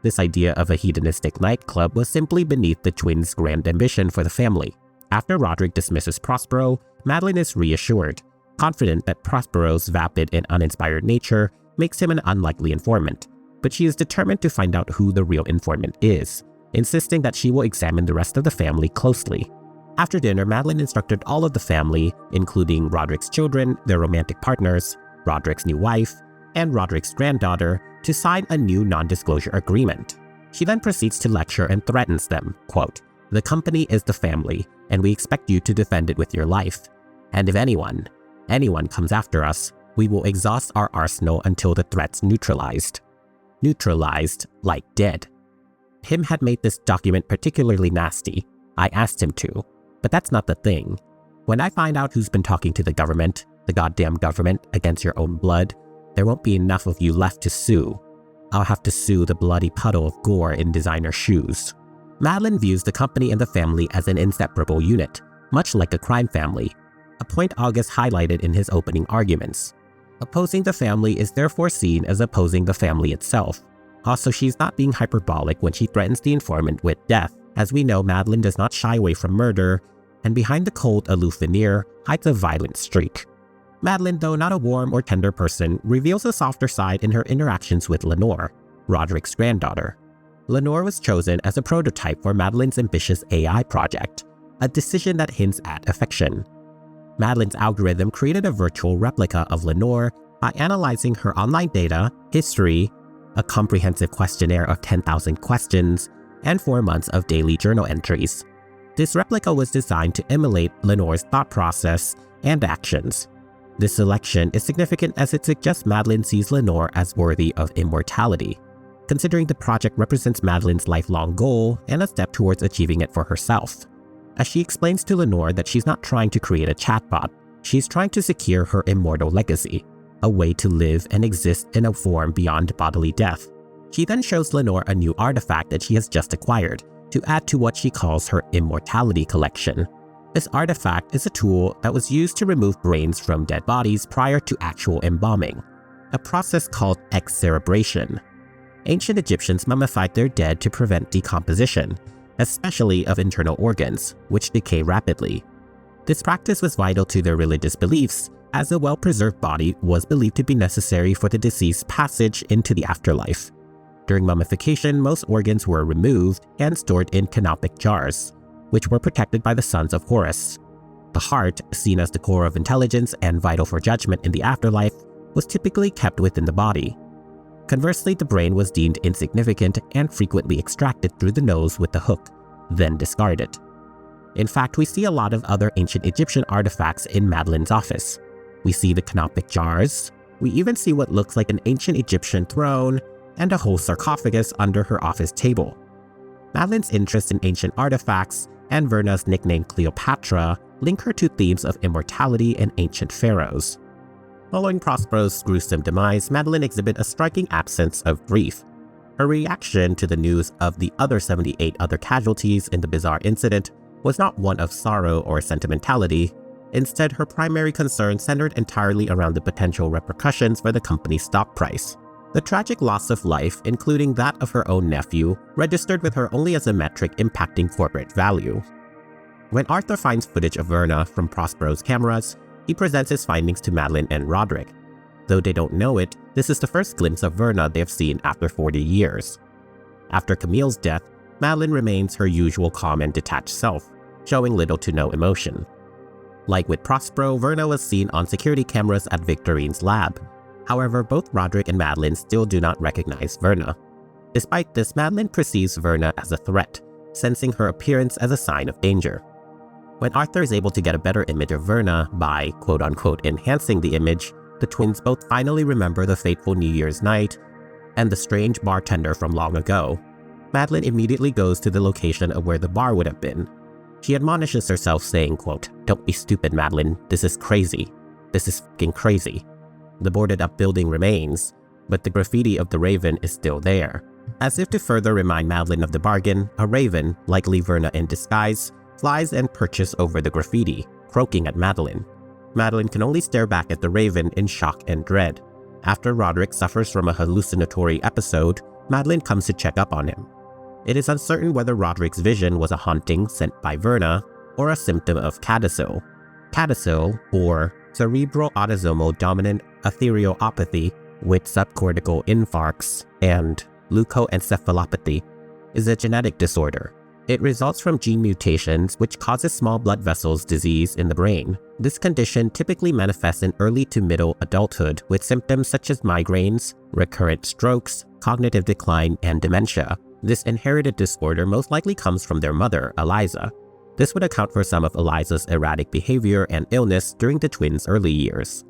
This idea of a hedonistic nightclub was simply beneath the twins' grand ambition for the family. After Roderick dismisses Prospero, Madeline is reassured, confident that Prospero's vapid and uninspired nature makes him an unlikely informant. But she is determined to find out who the real informant is, insisting that she will examine the rest of the family closely. After dinner, Madeline instructed all of the family, including Roderick's children, their romantic partners, Roderick's new wife, and Roderick's granddaughter, to sign a new non-disclosure agreement. She then proceeds to lecture and threatens them, quote, "The company is the family, and we expect you to defend it with your life. And if anyone comes after us, we will exhaust our arsenal until the threat's neutralized." Neutralized, like dead. Pym had made this document particularly nasty. I asked him to. But that's not the thing. When I find out who's been talking to the government, the goddamn government, against your own blood, there won't be enough of you left to sue. I'll have to sue the bloody puddle of gore in designer shoes. Madeline views the company and the family as an inseparable unit, much like a crime family, a point August highlighted in his opening arguments. Opposing the family is therefore seen as opposing the family itself. Also, she's not being hyperbolic when she threatens the informant with death. As we know, Madeline does not shy away from murder, and behind the cold, aloof veneer hides a violent streak. Madeline, though not a warm or tender person, reveals a softer side in her interactions with Lenore, Roderick's granddaughter. Lenore was chosen as a prototype for Madeline's ambitious AI project, a decision that hints at affection. Madeline's algorithm created a virtual replica of Lenore by analyzing her online data, history, a comprehensive questionnaire of 10,000 questions, and 4 months of daily journal entries. This replica was designed to emulate Lenore's thought process and actions. This selection is significant as it suggests Madeline sees Lenore as worthy of immortality, considering the project represents Madeline's lifelong goal and a step towards achieving it for herself. As she explains to Lenore that she's not trying to create a chatbot, she's trying to secure her immortal legacy, a way to live and exist in a form beyond bodily death. She then shows Lenore a new artifact that she has just acquired to add to what she calls her immortality collection. This artifact is a tool that was used to remove brains from dead bodies prior to actual embalming, a process called excerebration. Ancient Egyptians mummified their dead to prevent decomposition, especially of internal organs, which decay rapidly. This practice was vital to their religious beliefs, as a well-preserved body was believed to be necessary for the deceased's passage into the afterlife. During mummification, most organs were removed and stored in canopic jars, which were protected by the sons of Horus. The heart, seen as the core of intelligence and vital for judgment in the afterlife, was typically kept within the body. Conversely, the brain was deemed insignificant and frequently extracted through the nose with a hook, then discarded. In fact, we see a lot of other ancient Egyptian artifacts in Madeline's office. We see the canopic jars, we even see what looks like an ancient Egyptian throne, and a whole sarcophagus under her office table. Madeline's interest in ancient artifacts and Verna's nickname Cleopatra link her to themes of immortality and ancient pharaohs. Following Prospero's gruesome demise, Madeline exhibits a striking absence of grief. Her reaction to the news of the other 78 other casualties in the bizarre incident was not one of sorrow or sentimentality. Instead, her primary concern centered entirely around the potential repercussions for the company's stock price. The tragic loss of life, including that of her own nephew, registered with her only as a metric impacting corporate value. When Arthur finds footage of Verna from Prospero's cameras, he presents his findings to Madeline and Roderick. Though they don't know it, this is the first glimpse of Verna they have seen after 40 years. After Camille's death, Madeline remains her usual calm and detached self, showing little to no emotion. Like with Prospero, Verna was seen on security cameras at Victorine's lab. However, both Roderick and Madeline still do not recognize Verna. Despite this, Madeline perceives Verna as a threat, sensing her appearance as a sign of danger. When Arthur is able to get a better image of Verna by quote-unquote enhancing the image, the twins both finally remember the fateful New Year's night and the strange bartender from long ago. Madeline immediately goes to the location of where the bar would have been. She admonishes herself saying, quote, "Don't be stupid, Madeline. This is crazy. This is fucking crazy." The boarded up building remains, but the graffiti of the raven is still there. As if to further remind Madeline of the bargain, a raven, likely Verna in disguise, flies and perches over the graffiti, croaking at Madeline. Madeline can only stare back at the raven in shock and dread. After Roderick suffers from a hallucinatory episode, Madeline comes to check up on him. It is uncertain whether Roderick's vision was a haunting sent by Verna or a symptom of CADASIL. CADASIL, or cerebral autosomal dominant arteriopathy with subcortical infarcts and leukoencephalopathy, is a genetic disorder. It results from gene mutations which causes small blood vessels disease in the brain. This condition typically manifests in early to middle adulthood with symptoms such as migraines, recurrent strokes, cognitive decline, and dementia. This inherited disorder most likely comes from their mother, Eliza. This would account for some of Eliza's erratic behavior and illness during the twins' early years.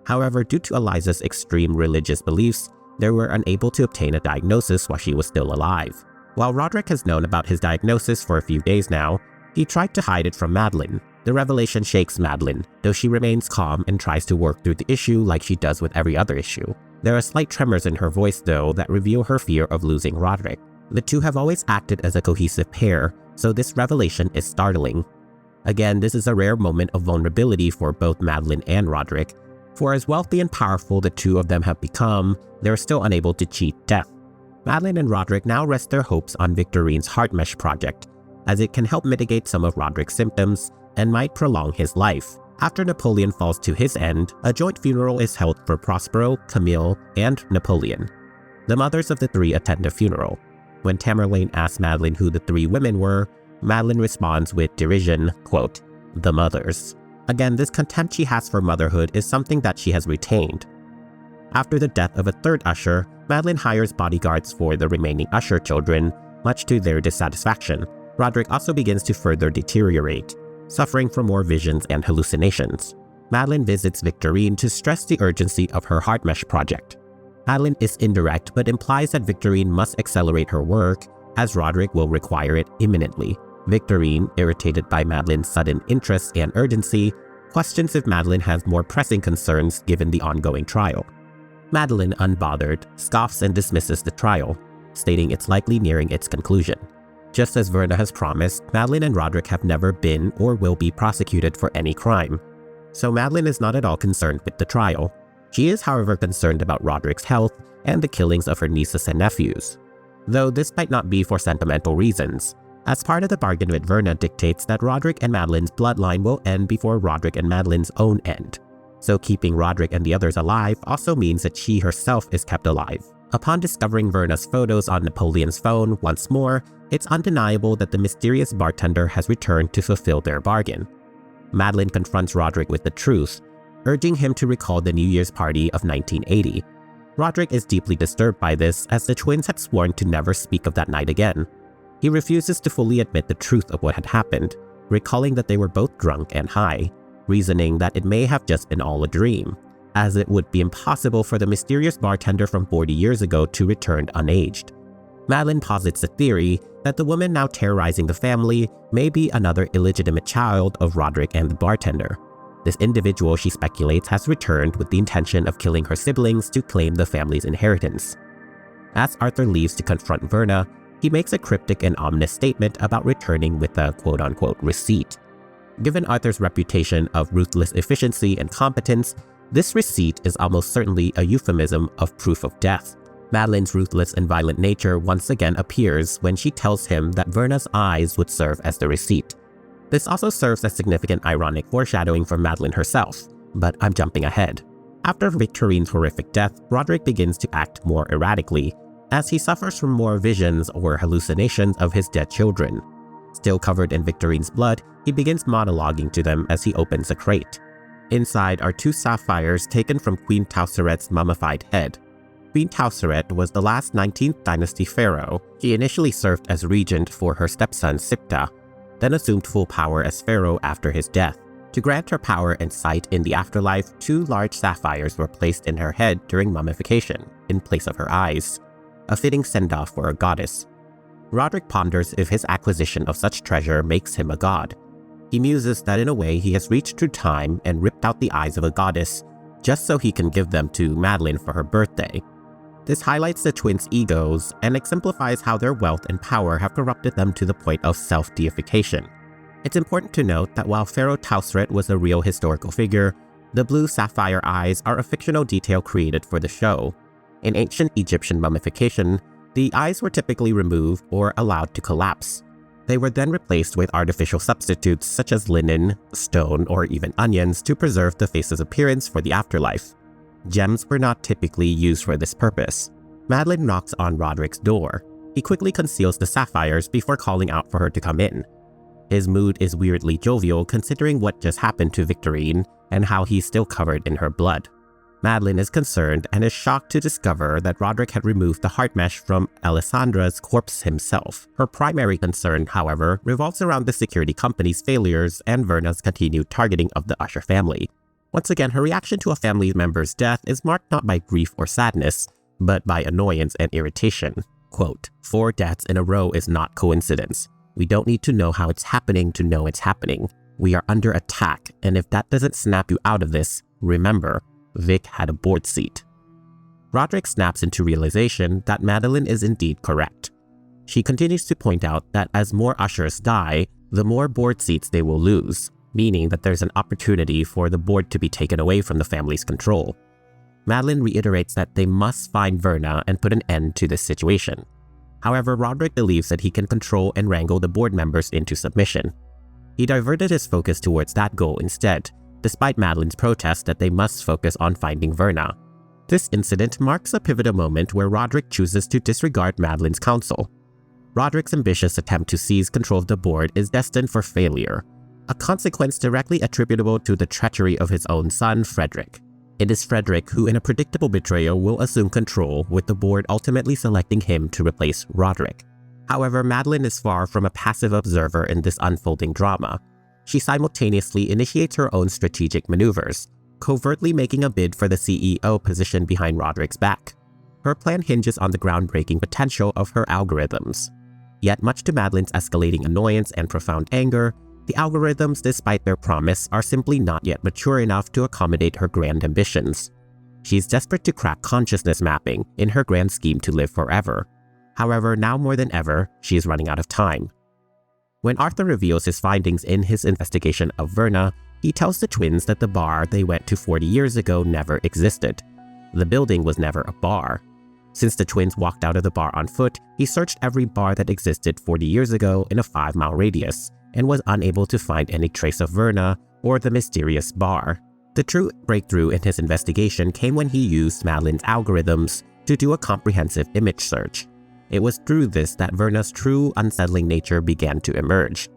However, due to Eliza's extreme religious beliefs, they were unable to obtain a diagnosis while she was still alive. While Roderick has known about his diagnosis for a few days now, he tried to hide it from Madeline. The revelation shakes Madeline, though she remains calm and tries to work through the issue like she does with every other issue. There are slight tremors in her voice though that reveal her fear of losing Roderick. The two have always acted as a cohesive pair, so this revelation is startling. Again, this is a rare moment of vulnerability for both Madeline and Roderick, for as wealthy and powerful the two of them have become, they are still unable to cheat death. Madeline and Roderick now rest their hopes on Victorine's heart mesh project, as it can help mitigate some of Roderick's symptoms and might prolong his life. After Napoleon falls to his end, a joint funeral is held for Prospero, Camille, and Napoleon. The mothers of the three attend the funeral. When Tamerlane asks Madeline who the three women were, Madeline responds with derision, quote, "The mothers." Again, this contempt she has for motherhood is something that she has retained. After the death of a third Usher, Madeline hires bodyguards for the remaining Usher children, much to their dissatisfaction. Roderick also begins to further deteriorate, suffering from more visions and hallucinations. Madeline visits Victorine to stress the urgency of her heart mesh project. Madeline is indirect but implies that Victorine must accelerate her work, as Roderick will require it imminently. Victorine, irritated by Madeline's sudden interest and urgency, questions if Madeline has more pressing concerns given the ongoing trial. Madeline, unbothered, scoffs and dismisses the trial, stating it's likely nearing its conclusion. Just as Verna has promised, Madeline and Roderick have never been or will be prosecuted for any crime. So Madeline is not at all concerned with the trial. She is, however, concerned about Roderick's health and the killings of her nieces and nephews. Though this might not be for sentimental reasons, as part of the bargain with Verna dictates that Roderick and Madeline's bloodline will end before Roderick and Madeline's own end. So keeping Roderick and the others alive also means that she herself is kept alive. Upon discovering Verna's photos on Napoleon's phone once more, it's undeniable that the mysterious bartender has returned to fulfill their bargain. Madeline confronts Roderick with the truth, urging him to recall the New Year's party of 1980. Roderick is deeply disturbed by this, as the twins had sworn to never speak of that night again. He refuses to fully admit the truth of what had happened, recalling that they were both drunk and high, reasoning that it may have just been all a dream, as it would be impossible for the mysterious bartender from 40 years ago to return unaged. Madeline posits the theory that the woman now terrorizing the family may be another illegitimate child of Roderick and the bartender. This individual, she speculates, has returned with the intention of killing her siblings to claim the family's inheritance. As Arthur leaves to confront Verna, he makes a cryptic and ominous statement about returning with a quote-unquote receipt. Given Arthur's reputation of ruthless efficiency and competence, this receipt is almost certainly a euphemism of proof of death. Madeline's ruthless and violent nature once again appears when she tells him that Verna's eyes would serve as the receipt. This also serves as significant ironic foreshadowing for Madeline herself, but I'm jumping ahead. After Victorine's horrific death, Roderick begins to act more erratically, as he suffers from more visions or hallucinations of his dead children. Still covered in Victorine's blood, he begins monologuing to them as he opens a crate. Inside are 2 sapphires taken from Queen Tauceret's mummified head. Queen Tauseret was the last 19th dynasty pharaoh. She initially served as regent for her stepson Siptah, then assumed full power as pharaoh after his death. To grant her power and sight in the afterlife, 2 large sapphires were placed in her head during mummification, in place of her eyes. A fitting send-off for a goddess. Roderick ponders if his acquisition of such treasure makes him a god. He muses that in a way he has reached through time and ripped out the eyes of a goddess, just so he can give them to Madeline for her birthday. This highlights the twins' egos and exemplifies how their wealth and power have corrupted them to the point of self-deification. It's important to note that while Pharaoh Tauseret was a real historical figure, the blue sapphire eyes are a fictional detail created for the show. In ancient Egyptian mummification, the eyes were typically removed or allowed to collapse. They were then replaced with artificial substitutes such as linen, stone, or even onions to preserve the face's appearance for the afterlife. Gems were not typically used for this purpose. Madeline knocks on Roderick's door. He quickly conceals the sapphires before calling out for her to come in. His mood is weirdly jovial considering what just happened to Victorine and how he's still covered in her blood. Madeline is concerned and is shocked to discover that Roderick had removed the heart mesh from Alessandra's corpse himself. Her primary concern, however, revolves around the security company's failures and Verna's continued targeting of the Usher family. Once again, her reaction to a family member's death is marked not by grief or sadness, but by annoyance and irritation. Quote, 4 deaths in a row is not coincidence. We don't need to know how it's happening to know it's happening. We are under attack, and if that doesn't snap you out of this, remember, Vic had a board seat. Roderick snaps into realization that Madeline is indeed correct. She continues to point out that as more Ushers die, the more board seats they will lose, meaning that there's an opportunity for the board to be taken away from the family's control. Madeline reiterates that they must find Verna and put an end to this situation. However, Roderick believes that he can control and wrangle the board members into submission. He diverted his focus towards that goal instead, despite Madeline's protest that they must focus on finding Verna. This incident marks a pivotal moment where Roderick chooses to disregard Madeline's counsel. Roderick's ambitious attempt to seize control of the board is destined for failure, a consequence directly attributable to the treachery of his own son, Frederick. It is Frederick who, in a predictable betrayal, will assume control, with the board ultimately selecting him to replace Roderick. However, Madeline is far from a passive observer in this unfolding drama. She simultaneously initiates her own strategic maneuvers, covertly making a bid for the CEO position behind Roderick's back. Her plan hinges on the groundbreaking potential of her algorithms. Yet, much to Madeline's escalating annoyance and profound anger, the algorithms, despite their promise, are simply not yet mature enough to accommodate her grand ambitions. She's desperate to crack consciousness mapping in her grand scheme to live forever. However, now more than ever, she is running out of time. When Arthur reveals his findings in his investigation of Verna, he tells the twins that the bar they went to 40 years ago never existed. The building was never a bar. Since the twins walked out of the bar on foot, he searched every bar that existed 40 years ago in a 5-mile radius, and was unable to find any trace of Verna or the mysterious bar. The true breakthrough in his investigation came when he used Madeline's algorithms to do a comprehensive image search. It was through this that Verna's true unsettling nature began to emerge.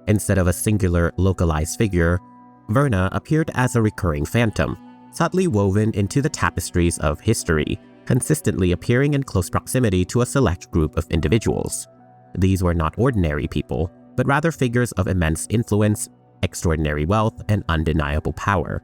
Instead of a singular, localized figure, Verna appeared as a recurring phantom, subtly woven into the tapestries of history, consistently appearing in close proximity to a select group of individuals. These were not ordinary people, but rather figures of immense influence, extraordinary wealth, and undeniable power.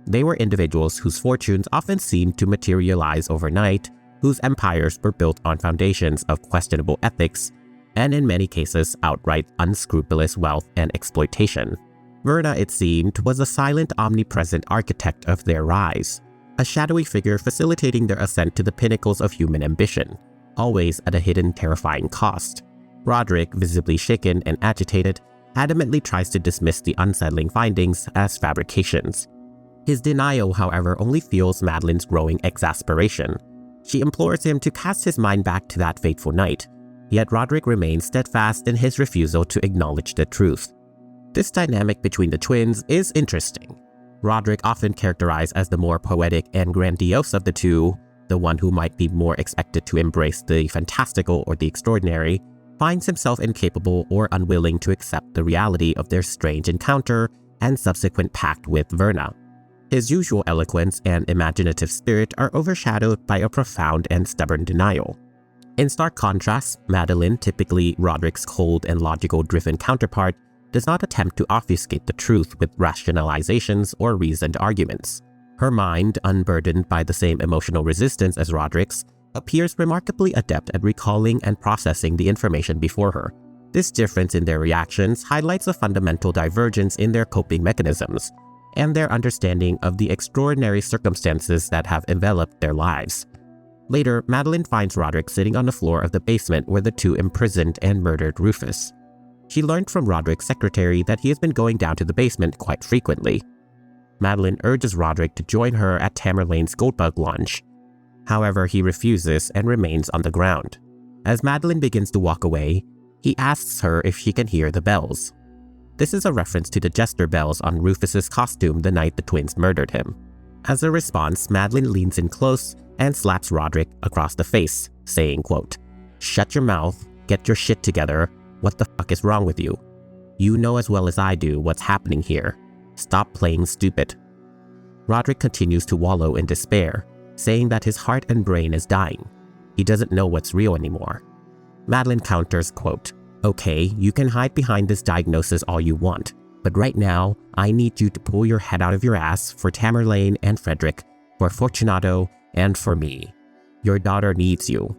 They were individuals whose fortunes often seemed to materialize overnight, whose empires were built on foundations of questionable ethics, and in many cases outright unscrupulous wealth and exploitation. Verna, it seemed, was a silent, omnipresent architect of their rise, a shadowy figure facilitating their ascent to the pinnacles of human ambition, always at a hidden, terrifying cost. Roderick, visibly shaken and agitated, adamantly tries to dismiss the unsettling findings as fabrications. His denial, however, only fuels Madeline's growing exasperation. She implores him to cast his mind back to that fateful night, yet Roderick remains steadfast in his refusal to acknowledge the truth. This dynamic between the twins is interesting. Roderick, often characterized as the more poetic and grandiose of the two, the one who might be more expected to embrace the fantastical or the extraordinary, finds himself incapable or unwilling to accept the reality of their strange encounter and subsequent pact with Verna. His usual eloquence and imaginative spirit are overshadowed by a profound and stubborn denial. In stark contrast, Madeline, typically Roderick's cold and logical-driven counterpart, does not attempt to obfuscate the truth with rationalizations or reasoned arguments. Her mind, unburdened by the same emotional resistance as Roderick's, appears remarkably adept at recalling and processing the information before her. This difference in their reactions highlights a fundamental divergence in their coping mechanisms and their understanding of the extraordinary circumstances that have enveloped their lives. Later, Madeline finds Roderick sitting on the floor of the basement where the two imprisoned and murdered Rufus. She learned from Roderick's secretary that he has been going down to the basement quite frequently. Madeline urges Roderick to join her at Tamerlane's Goldbug launch. However, he refuses and remains on the ground. As Madeline begins to walk away, he asks her if she can hear the bells. This is a reference to the jester bells on Rufus's costume the night the twins murdered him. As a response, Madeline leans in close and slaps Roderick across the face, saying, quote, "Shut your mouth, get your shit together. What the fuck is wrong with you? You know as well as I do what's happening here. Stop playing stupid." Roderick continues to wallow in despair, saying that his heart and brain is dying. He doesn't know what's real anymore. Madeline counters, quote, "Okay, you can hide behind this diagnosis all you want, but right now, I need you to pull your head out of your ass for Tamerlane and Frederick, for Fortunato, and for me. Your daughter needs you."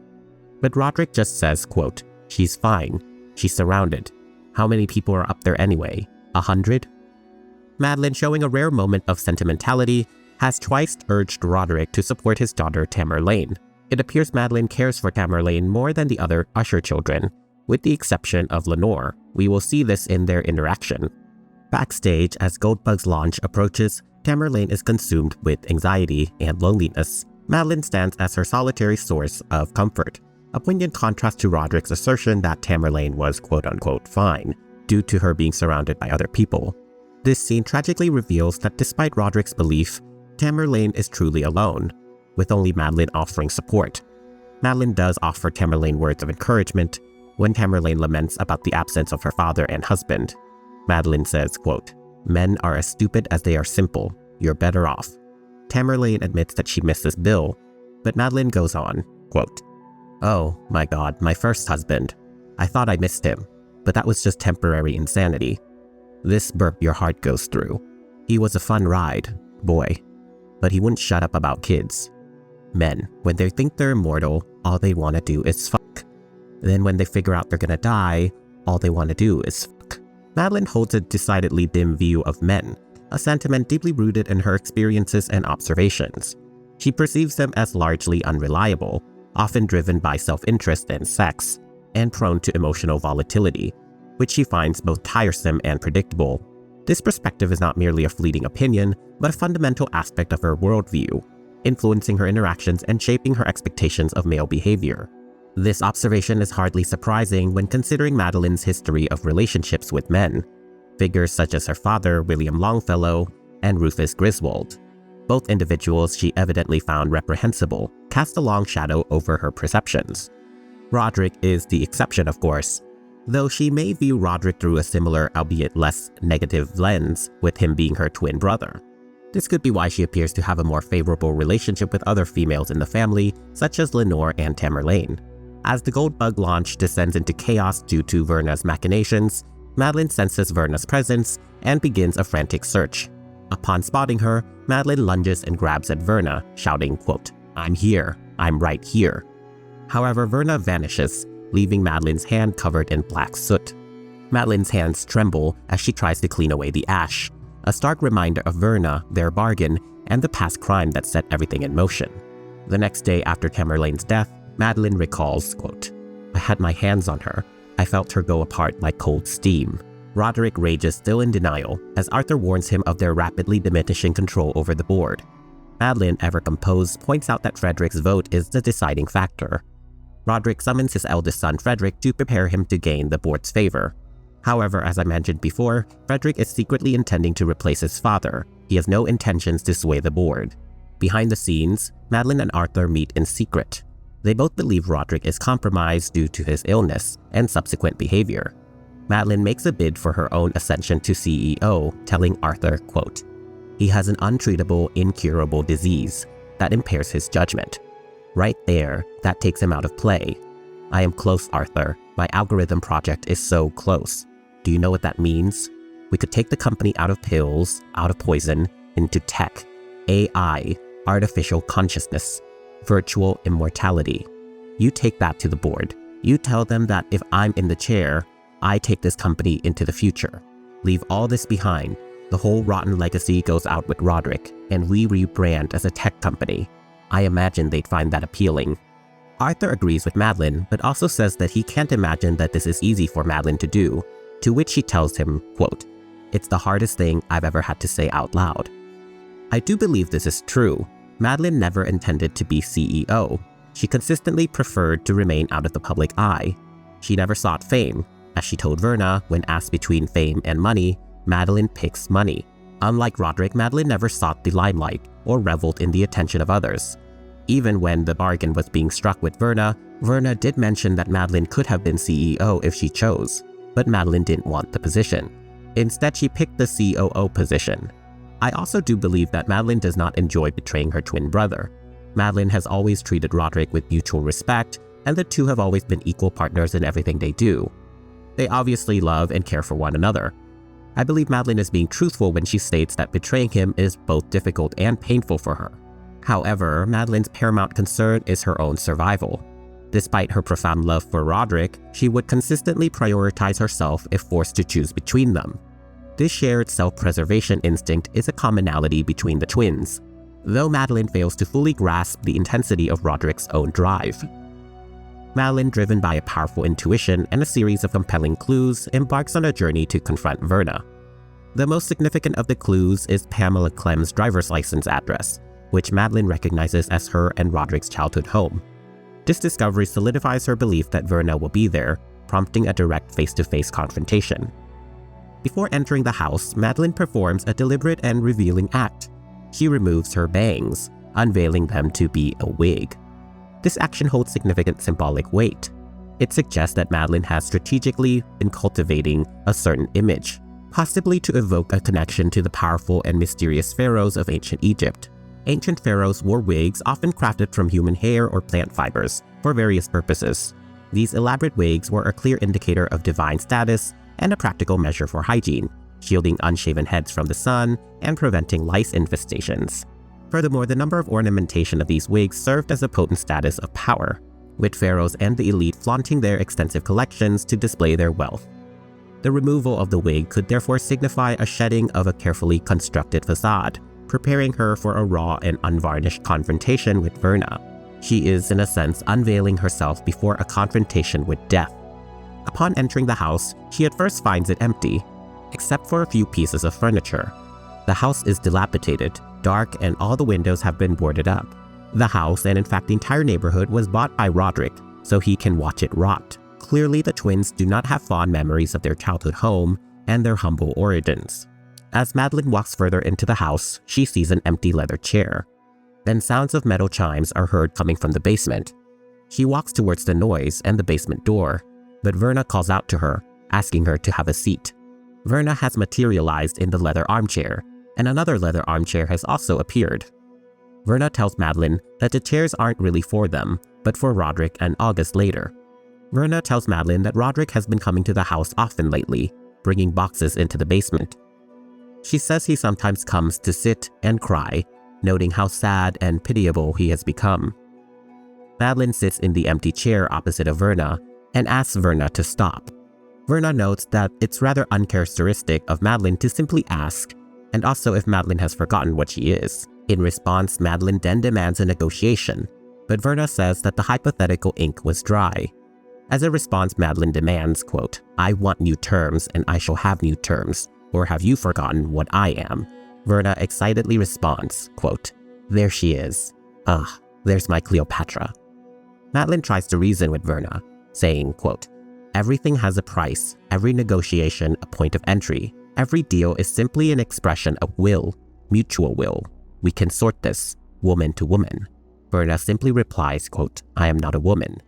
But Roderick just says, quote, "She's fine. She's surrounded. How many people are up there anyway? 100? Madeline, showing a rare moment of sentimentality, has twice urged Roderick to support his daughter Tamerlane. It appears Madeline cares for Tamerlane more than the other Usher children, with the exception of Lenore. We will see this in their interaction. Backstage, as Goldbug's launch approaches, Tamerlane is consumed with anxiety and loneliness. Madeline stands as her solitary source of comfort, a poignant contrast to Roderick's assertion that Tamerlane was quote-unquote fine, due to her being surrounded by other people. This scene tragically reveals that despite Roderick's belief, Tamerlane is truly alone, with only Madeline offering support. Madeline does offer Tamerlane words of encouragement when Tamerlane laments about the absence of her father and husband. Madeline says, quote, "Men are as stupid as they are simple. You're better off." Tamerlane admits that she misses Bill, but Madeline goes on, quote, "Oh my God, my first husband. I thought I missed him, but that was just temporary insanity. This burp your heart goes through. He was a fun ride, boy, but he wouldn't shut up about kids. Men, when they think they're immortal, all they want to do is fuck. Then when they figure out they're gonna die, all they want to do is fuck." Madeline holds a decidedly dim view of men, a sentiment deeply rooted in her experiences and observations. She perceives them as largely unreliable, often driven by self-interest and sex, and prone to emotional volatility, which she finds both tiresome and predictable. This perspective is not merely a fleeting opinion, but a fundamental aspect of her worldview, influencing her interactions and shaping her expectations of male behavior. This observation is hardly surprising when considering Madeline's history of relationships with men, figures such as her father, William Longfellow, and Rufus Griswold. Both individuals she evidently found reprehensible, cast a long shadow over her perceptions. Roderick is the exception, of course, though she may view Roderick through a similar, albeit less negative lens, with him being her twin brother. This could be why she appears to have a more favorable relationship with other females in the family, such as Lenore and Tamerlane. As the Goldbug launch descends into chaos due to Verna's machinations, Madeline senses Verna's presence and begins a frantic search. Upon spotting her, Madeline lunges and grabs at Verna, shouting, quote, "I'm here. I'm right here." However, Verna vanishes, leaving Madeline's hand covered in black soot. Madeline's hands tremble as she tries to clean away the ash, a stark reminder of Verna, their bargain, and the past crime that set everything in motion. The next day after Tamerlane's death, Madeline recalls, quote, "I had my hands on her. I felt her go apart like cold steam." Roderick rages, still in denial, as Arthur warns him of their rapidly diminishing control over the board. Madeline, ever composed, points out that Frederick's vote is the deciding factor. Roderick summons his eldest son Frederick to prepare him to gain the board's favor. However, as I mentioned before, Frederick is secretly intending to replace his father. He has no intentions to sway the board. Behind the scenes, Madeline and Arthur meet in secret. They both believe Roderick is compromised due to his illness and subsequent behavior. Madeline makes a bid for her own ascension to CEO, telling Arthur, quote, "He has an untreatable, incurable disease that impairs his judgment. Right there, that takes him out of play. I am close, Arthur. My algorithm project is so close. Do you know what that means? We could take the company out of pills, out of poison, into tech, AI, artificial consciousness, virtual immortality. You take that to the board. You tell them that if I'm in the chair, I take this company into the future. Leave all this behind. The whole rotten legacy goes out with Roderick, and we rebrand as a tech company. I imagine they'd find that appealing." Arthur agrees with Madeline, but also says that he can't imagine that this is easy for Madeline to do, to which she tells him, quote, "It's the hardest thing I've ever had to say out loud." I do believe this is true. Madeline never intended to be CEO. She consistently preferred to remain out of the public eye. She never sought fame. As she told Verna, when asked between fame and money, Madeline picks money. Unlike Roderick, Madeline never sought the limelight or reveled in the attention of others. Even when the bargain was being struck with Verna, Verna did mention that Madeline could have been CEO if she chose, but Madeline didn't want the position. Instead, she picked the COO position. I also do believe that Madeline does not enjoy betraying her twin brother. Madeline has always treated Roderick with mutual respect, and the two have always been equal partners in everything they do. They obviously love and care for one another. I believe Madeline is being truthful when she states that betraying him is both difficult and painful for her. However, Madeline's paramount concern is her own survival. Despite her profound love for Roderick, she would consistently prioritize herself if forced to choose between them. This shared self-preservation instinct is a commonality between the twins, though Madeline fails to fully grasp the intensity of Roderick's own drive. Madeline, driven by a powerful intuition and a series of compelling clues, embarks on a journey to confront Verna. The most significant of the clues is Pamela Clem's driver's license address, which Madeline recognizes as her and Roderick's childhood home. This discovery solidifies her belief that Verna will be there, prompting a direct face-to-face confrontation. Before entering the house, Madeline performs a deliberate and revealing act. She removes her bangs, unveiling them to be a wig. This action holds significant symbolic weight. It suggests that Madeline has strategically been cultivating a certain image, possibly to evoke a connection to the powerful and mysterious pharaohs of ancient Egypt. Ancient pharaohs wore wigs often crafted from human hair or plant fibers for various purposes. These elaborate wigs were a clear indicator of divine status and a practical measure for hygiene, shielding unshaven heads from the sun and preventing lice infestations. Furthermore, the number of ornamentation of these wigs served as a potent status of power, with pharaohs and the elite flaunting their extensive collections to display their wealth. The removal of the wig could therefore signify a shedding of a carefully constructed facade, preparing her for a raw and unvarnished confrontation with Verna. She is, in a sense, unveiling herself before a confrontation with death. Upon entering the house, she at first finds it empty, except for a few pieces of furniture. The house is dilapidated, dark, and all the windows have been boarded up. The house, and in fact the entire neighborhood, was bought by Roderick, so he can watch it rot. Clearly, the twins do not have fond memories of their childhood home and their humble origins. As Madeline walks further into the house, she sees an empty leather chair. Then sounds of metal chimes are heard coming from the basement. She walks towards the noise and the basement door, but Verna calls out to her, asking her to have a seat. Verna has materialized in the leather armchair, and another leather armchair has also appeared. Verna tells Madeline that the chairs aren't really for them, but for Roderick and August later. Verna tells Madeline that Roderick has been coming to the house often lately, bringing boxes into the basement. She says he sometimes comes to sit and cry, noting how sad and pitiable he has become. Madeline sits in the empty chair opposite of Verna and asks Verna to stop. Verna notes that it's rather uncharacteristic of Madeline to simply ask, and also if Madeline has forgotten what she is. In response, Madeline then demands a negotiation, but Verna says that the hypothetical ink was dry. As a response, Madeline demands, quote, "I want new terms and I shall have new terms, or have you forgotten what I am?" Verna excitedly responds, quote, "There she is. Ah, there's my Cleopatra." Madeline tries to reason with Verna, saying, quote, "Everything has a price, every negotiation a point of entry. Every deal is simply an expression of will, mutual will. We can sort this, woman to woman." Verna simply replies, quote, "I am not a woman."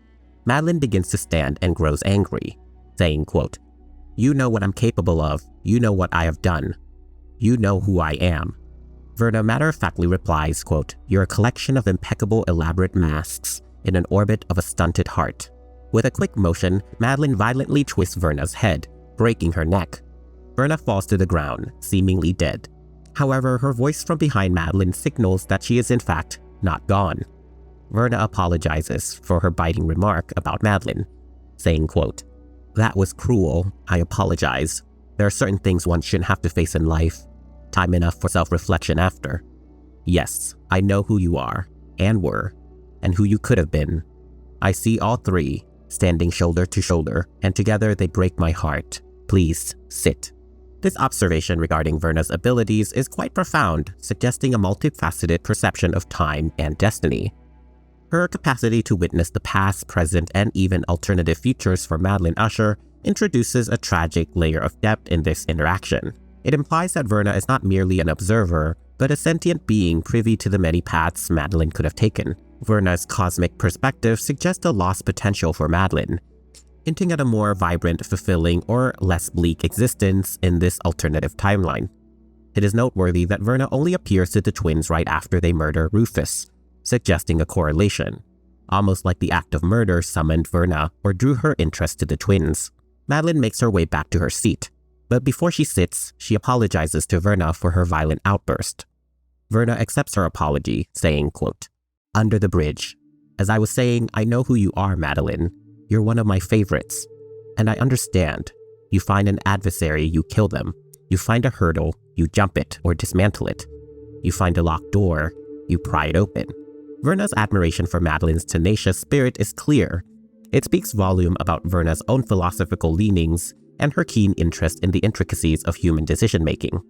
Madeline begins to stand and grows angry, saying, quote, "You know what I'm capable of. You know what I have done. You know who I am." Verna matter-of-factly replies, quote, "You're a collection of impeccable, elaborate masks in an orbit of a stunted heart." With a quick motion, Madeline violently twists Verna's head, breaking her neck. Verna falls to the ground, seemingly dead. However, her voice from behind Madeline signals that she is in fact not gone. Verna apologizes for her biting remark about Madeline, saying, quote, "That was cruel. I apologize. There are certain things one shouldn't have to face in life. Time enough for self-reflection after. Yes, I know who you are, and were, and who you could have been. I see all three, standing shoulder to shoulder, and together they break my heart. Please, sit." This observation regarding Verna's abilities is quite profound, suggesting a multifaceted perception of time and destiny. Her capacity to witness the past, present, and even alternative futures for Madeline Usher introduces a tragic layer of depth in this interaction. It implies that Verna is not merely an observer, but a sentient being privy to the many paths Madeline could have taken. Verna's cosmic perspective suggests a lost potential for Madeline, hinting at a more vibrant, fulfilling, or less bleak existence in this alternative timeline. It is noteworthy that Verna only appears to the twins right after they murder Rufus, suggesting a correlation, almost like the act of murder summoned Verna or drew her interest to the twins. Madeline makes her way back to her seat, but before she sits, she apologizes to Verna for her violent outburst. Verna accepts her apology, saying, quote, "Under the bridge. As I was saying, I know who you are, Madeline. You're one of my favorites. And I understand. You find an adversary, you kill them. You find a hurdle, you jump it or dismantle it. You find a locked door, you pry it open." Verna's admiration for Madeline's tenacious spirit is clear. It speaks volume about Verna's own philosophical leanings and her keen interest in the intricacies of human decision-making.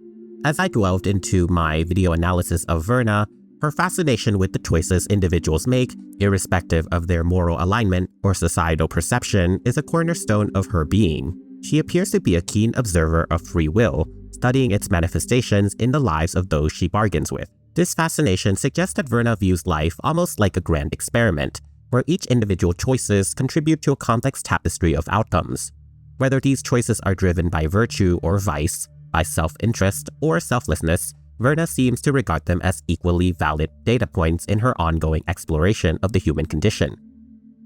As I delved into my video analysis of Verna, her fascination with the choices individuals make, irrespective of their moral alignment or societal perception, is a cornerstone of her being. She appears to be a keen observer of free will, studying its manifestations in the lives of those she bargains with. This fascination suggests that Verna views life almost like a grand experiment, where each individual choices contribute to a complex tapestry of outcomes. Whether these choices are driven by virtue or vice, by self-interest or selflessness, Verna seems to regard them as equally valid data points in her ongoing exploration of the human condition.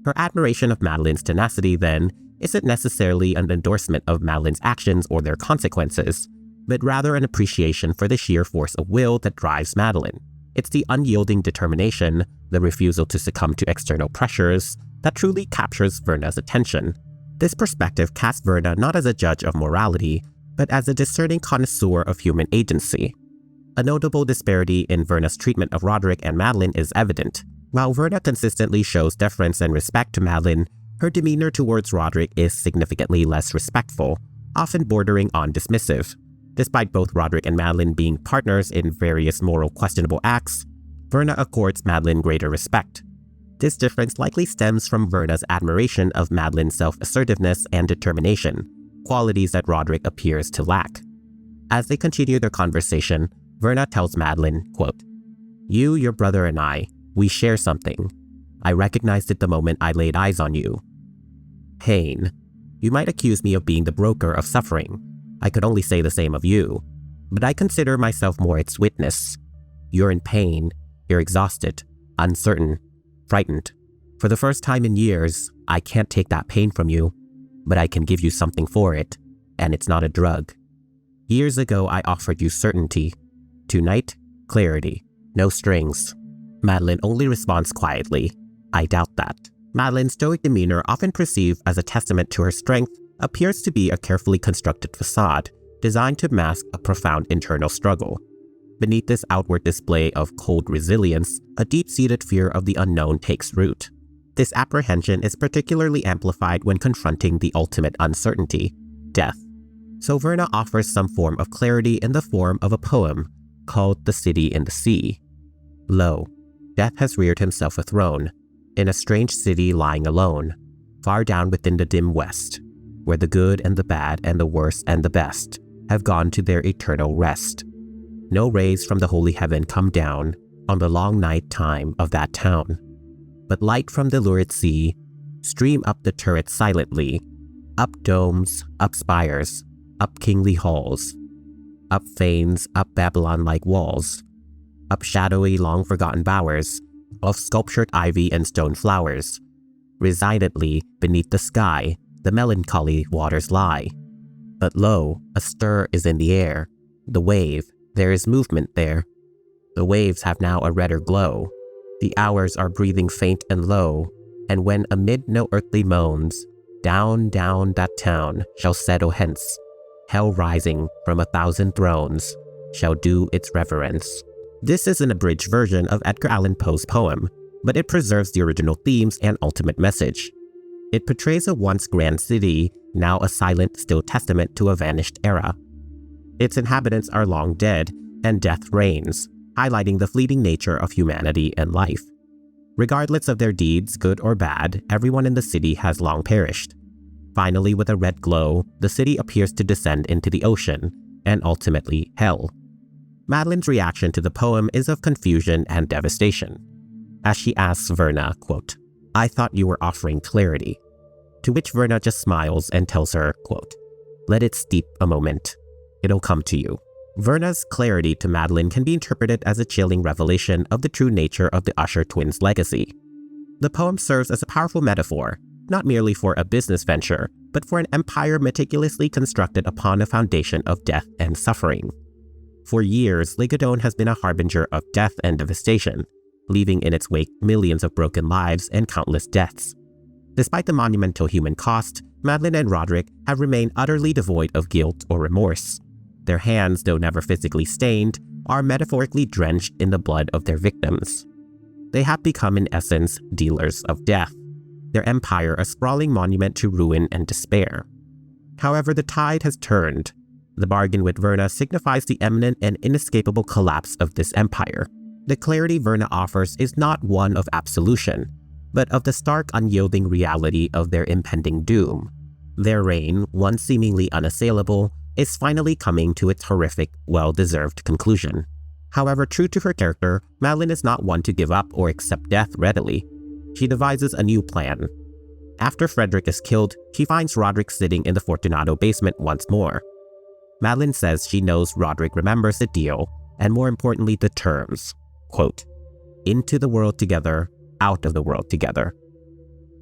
Her admiration of Madeline's tenacity, then, isn't necessarily an endorsement of Madeline's actions or their consequences, but rather an appreciation for the sheer force of will that drives Madeline. It's the unyielding determination, the refusal to succumb to external pressures, that truly captures Verna's attention. This perspective casts Verna not as a judge of morality, but as a discerning connoisseur of human agency. A notable disparity in Verna's treatment of Roderick and Madeline is evident. While Verna consistently shows deference and respect to Madeline, her demeanor towards Roderick is significantly less respectful, often bordering on dismissive. Despite both Roderick and Madeline being partners in various moral questionable acts, Verna accords Madeline greater respect. This difference likely stems from Verna's admiration of Madeline's self-assertiveness and determination, qualities that Roderick appears to lack. As they continue their conversation, Verna tells Madeline, quote, "You, your brother, and I, we share something. I recognized it the moment I laid eyes on you. Pain. You might accuse me of being the broker of suffering. I could only say the same of you, but I consider myself more its witness. You're in pain, you're exhausted, uncertain, frightened. For the first time in years, I can't take that pain from you, but I can give you something for it, and it's not a drug. Years ago, I offered you certainty. Tonight, clarity, no strings." Madeline only responds quietly, "I doubt that." Madeline's stoic demeanor, often perceived as a testament to her strength, appears to be a carefully constructed facade designed to mask a profound internal struggle. Beneath this outward display of cold resilience, a deep-seated fear of the unknown takes root. This apprehension is particularly amplified when confronting the ultimate uncertainty, death. So Verna offers some form of clarity in the form of a poem called The City in the Sea. Lo, death has reared himself a throne, in a strange city lying alone, far down within the dim west, where the good and the bad and the worst and the best have gone to their eternal rest. No rays from the holy heaven come down on the long night time of that town, but light from the lurid sea stream up the turrets silently, up domes, up spires, up kingly halls, up fanes, up Babylon-like walls, up shadowy long-forgotten bowers of sculptured ivy and stone flowers. Resignedly beneath the sky, the melancholy waters lie. But lo, a stir is in the air, the wave, there is movement there. The waves have now a redder glow. The hours are breathing faint and low, and when amid no earthly moans, down, down that town shall settle hence, hell rising from 1,000 thrones shall do its reverence. This is an abridged version of Edgar Allan Poe's poem, but it preserves the original themes and ultimate message. It portrays a once grand city, now a silent, still testament to a vanished era. Its inhabitants are long dead, and death reigns, highlighting the fleeting nature of humanity and life. Regardless of their deeds, good or bad, everyone in the city has long perished. Finally, with a red glow, the city appears to descend into the ocean, and ultimately hell. Madeline's reaction to the poem is of confusion and devastation. As she asks Verna, quote, "I thought you were offering clarity," to which Verna just smiles and tells her, quote, "Let it steep a moment. It'll come to you." Verna's clarity to Madeline can be interpreted as a chilling revelation of the true nature of the Usher twins' legacy. The poem serves as a powerful metaphor, not merely for a business venture, but for an empire meticulously constructed upon a foundation of death and suffering. For years, Ligadon has been a harbinger of death and devastation, leaving in its wake millions of broken lives and countless deaths. Despite the monumental human cost, Madeline and Roderick have remained utterly devoid of guilt or remorse. Their hands, though never physically stained, are metaphorically drenched in the blood of their victims. They have become, in essence, dealers of death, their empire a sprawling monument to ruin and despair. However, the tide has turned. The bargain with Verna signifies the imminent and inescapable collapse of this empire. The clarity Verna offers is not one of absolution, but of the stark, unyielding reality of their impending doom. Their reign, once seemingly unassailable, is finally coming to its horrific, well-deserved conclusion. However, true to her character, Madeline is not one to give up or accept death readily. She devises a new plan. After Frederick is killed, she finds Roderick sitting in the Fortunato basement once more. Madeline says she knows Roderick remembers the deal, and more importantly, the terms. Quote, "Into the world together, out of the world together."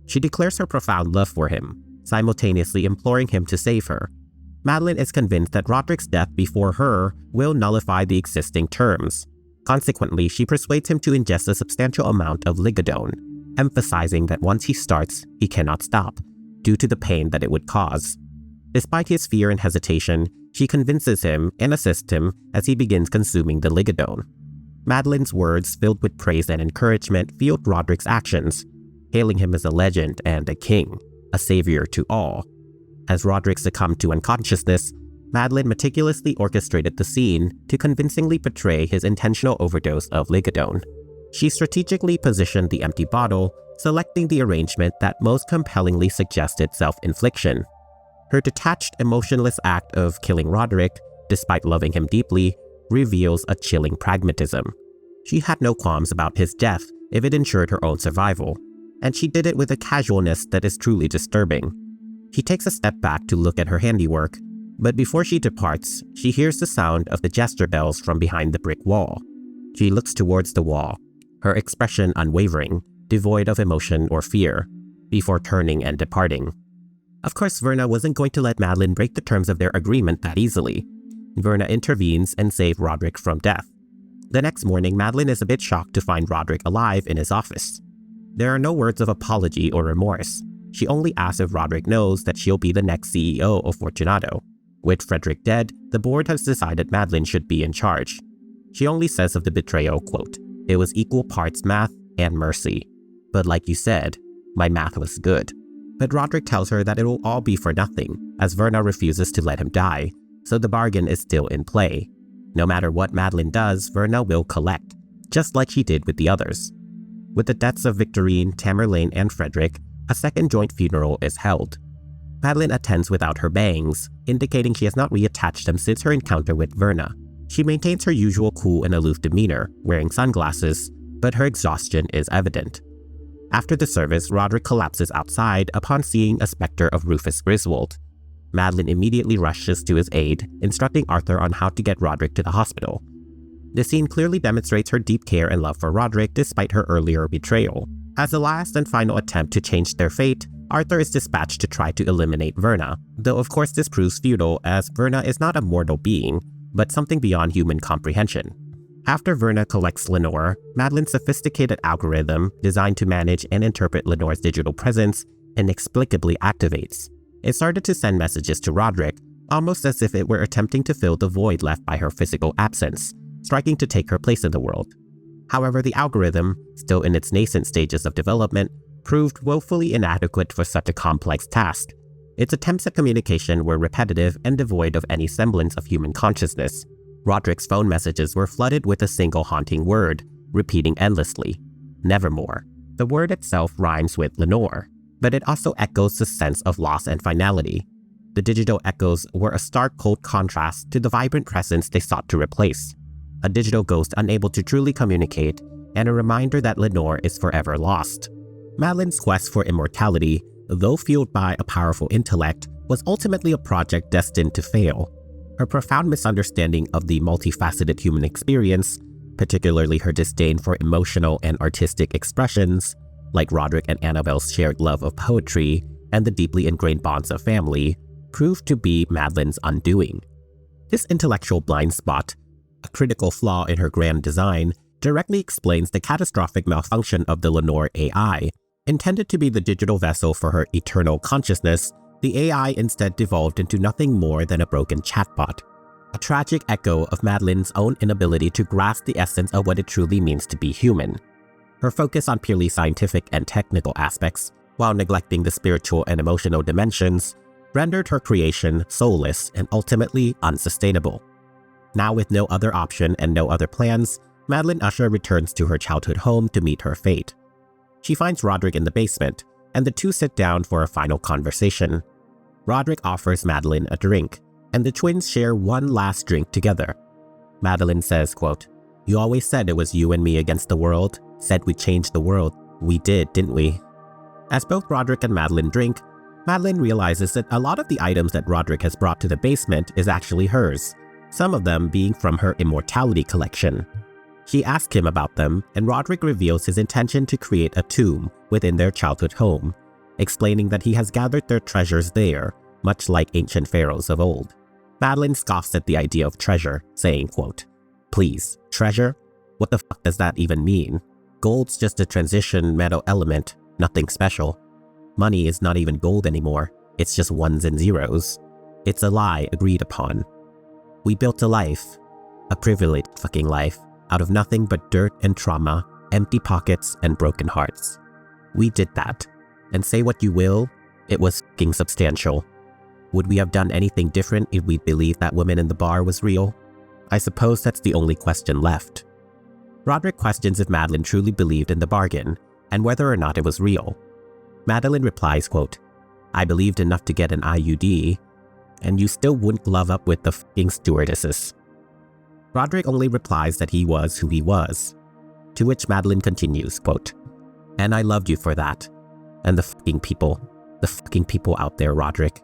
She declares her profound love for him, simultaneously imploring him to save her. Madeline is convinced that Roderick's death before her will nullify the existing terms. Consequently, she persuades him to ingest a substantial amount of Ligadon, emphasizing that once he starts, he cannot stop, due to the pain that it would cause. Despite his fear and hesitation, she convinces him and assists him as he begins consuming the Ligadon. Madeline's words, filled with praise and encouragement, fueled Roderick's actions, hailing him as a legend and a king, a savior to all. As Roderick succumbed to unconsciousness, Madeline meticulously orchestrated the scene to convincingly portray his intentional overdose of Ligadon. She strategically positioned the empty bottle, selecting the arrangement that most compellingly suggested self-infliction. Her detached, emotionless act of killing Roderick, despite loving him deeply, reveals a chilling pragmatism. She had no qualms about his death if it ensured her own survival, and she did it with a casualness that is truly disturbing. She takes a step back to look at her handiwork, but before she departs, she hears the sound of the jester bells from behind the brick wall. She looks towards the wall, her expression unwavering, devoid of emotion or fear, before turning and departing. Of course, Verna wasn't going to let Madeline break the terms of their agreement that easily. Verna intervenes and saves Roderick from death. The next morning, Madeline is a bit shocked to find Roderick alive in his office. There are no words of apology or remorse. She only asks if Roderick knows that she'll be the next CEO of Fortunato. With Frederick dead, the board has decided Madeline should be in charge. She only says of the betrayal, quote, "It was equal parts math and mercy. But like you said, my math was good." But Roderick tells her that it will all be for nothing, as Verna refuses to let him die, so the bargain is still in play. No matter what Madeline does, Verna will collect, just like she did with the others. With the deaths of Victorine, Tamerlane, and Frederick, a second joint funeral is held. Madeline attends without her bangs, indicating she has not reattached them since her encounter with Verna. She maintains her usual cool and aloof demeanor, wearing sunglasses, but her exhaustion is evident. After the service, Roderick collapses outside upon seeing a specter of Rufus Griswold. Madeline immediately rushes to his aid, instructing Arthur on how to get Roderick to the hospital. The scene clearly demonstrates her deep care and love for Roderick despite her earlier betrayal. As a last and final attempt to change their fate, Arthur is dispatched to try to eliminate Verna, though of course this proves futile as Verna is not a mortal being, but something beyond human comprehension. After Verna collects Lenore, Madeline's sophisticated algorithm, designed to manage and interpret Lenore's digital presence, inexplicably activates. It started to send messages to Roderick, almost as if it were attempting to fill the void left by her physical absence, striking to take her place in the world. However, the algorithm, still in its nascent stages of development, proved woefully inadequate for such a complex task. Its attempts at communication were repetitive and devoid of any semblance of human consciousness. Roderick's phone messages were flooded with a single haunting word, repeating endlessly, "Nevermore." The word itself rhymes with Lenore, but it also echoes the sense of loss and finality. The digital echoes were a stark cold contrast to the vibrant presence they sought to replace. A digital ghost unable to truly communicate, and a reminder that Lenore is forever lost. Madeline's quest for immortality, though fueled by a powerful intellect, was ultimately a project destined to fail. Her profound misunderstanding of the multifaceted human experience, particularly her disdain for emotional and artistic expressions, like Roderick and Annabelle's shared love of poetry and the deeply ingrained bonds of family, proved to be Madeline's undoing. This intellectual blind spot, a critical flaw in her grand design, directly explains the catastrophic malfunction of the Lenore AI. Intended to be the digital vessel for her eternal consciousness, the AI instead devolved into nothing more than a broken chatbot. A tragic echo of Madeline's own inability to grasp the essence of what it truly means to be human. Her focus on purely scientific and technical aspects, while neglecting the spiritual and emotional dimensions, rendered her creation soulless and ultimately unsustainable. Now with no other option and no other plans, Madeline Usher returns to her childhood home to meet her fate. She finds Roderick in the basement, and the two sit down for a final conversation. Roderick offers Madeline a drink, and the twins share one last drink together. Madeline says, quote, "You always said it was you and me against the world, said we'd change the world. We did, didn't we?" As both Roderick and Madeline drink, Madeline realizes that a lot of the items that Roderick has brought to the basement is actually hers, some of them being from her immortality collection. She asks him about them, and Roderick reveals his intention to create a tomb within their childhood home, explaining that he has gathered their treasures there, much like ancient pharaohs of old. Madeline scoffs at the idea of treasure, saying, quote, "Please, treasure? What the fuck does that even mean? Gold's just a transition metal element, nothing special. Money is not even gold anymore, it's just ones and zeros. It's a lie agreed upon. We built a life, a privileged fucking life, out of nothing but dirt and trauma, empty pockets and broken hearts. We did that. And say what you will, it was fucking substantial. Would we have done anything different if we believed that woman in the bar was real? I suppose that's the only question left." Roderick questions if Madeline truly believed in the bargain, and whether or not it was real. Madeline replies, quote, "I believed enough to get an IUD, and you still wouldn't glove up with the fucking stewardesses." Roderick only replies that he was who he was, to which Madeline continues, quote, "And I loved you for that. And the fucking people out there, Roderick.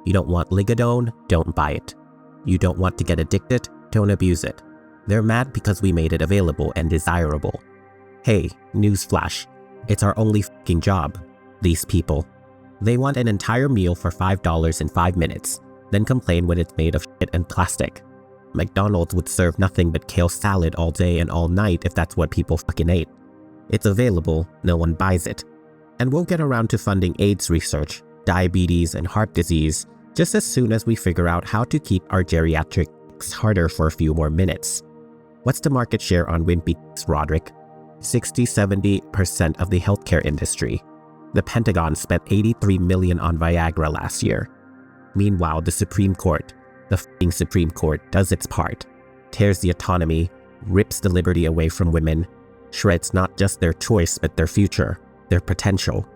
You don't want Ligadone? Don't buy it. You don't want to get addicted? Don't abuse it. They're mad because we made it available and desirable. Hey, newsflash, it's our only fucking job. These people. They want an entire meal for $5 in 5 minutes, then complain when it's made of shit and plastic. McDonald's would serve nothing but kale salad all day and all night if that's what people fucking ate. It's available, no one buys it. And we'll get around to funding AIDS research, diabetes, and heart disease just as soon as we figure out how to keep our geriatrics harder for a few more minutes. What's the market share on Wimpy's, Roderick? 60-70% of the healthcare industry. The Pentagon spent $83 million on Viagra last year. Meanwhile, the Supreme Court, the f***ing Supreme Court, does its part, tears the autonomy, rips the liberty away from women, shreds not just their choice but their future, their potential.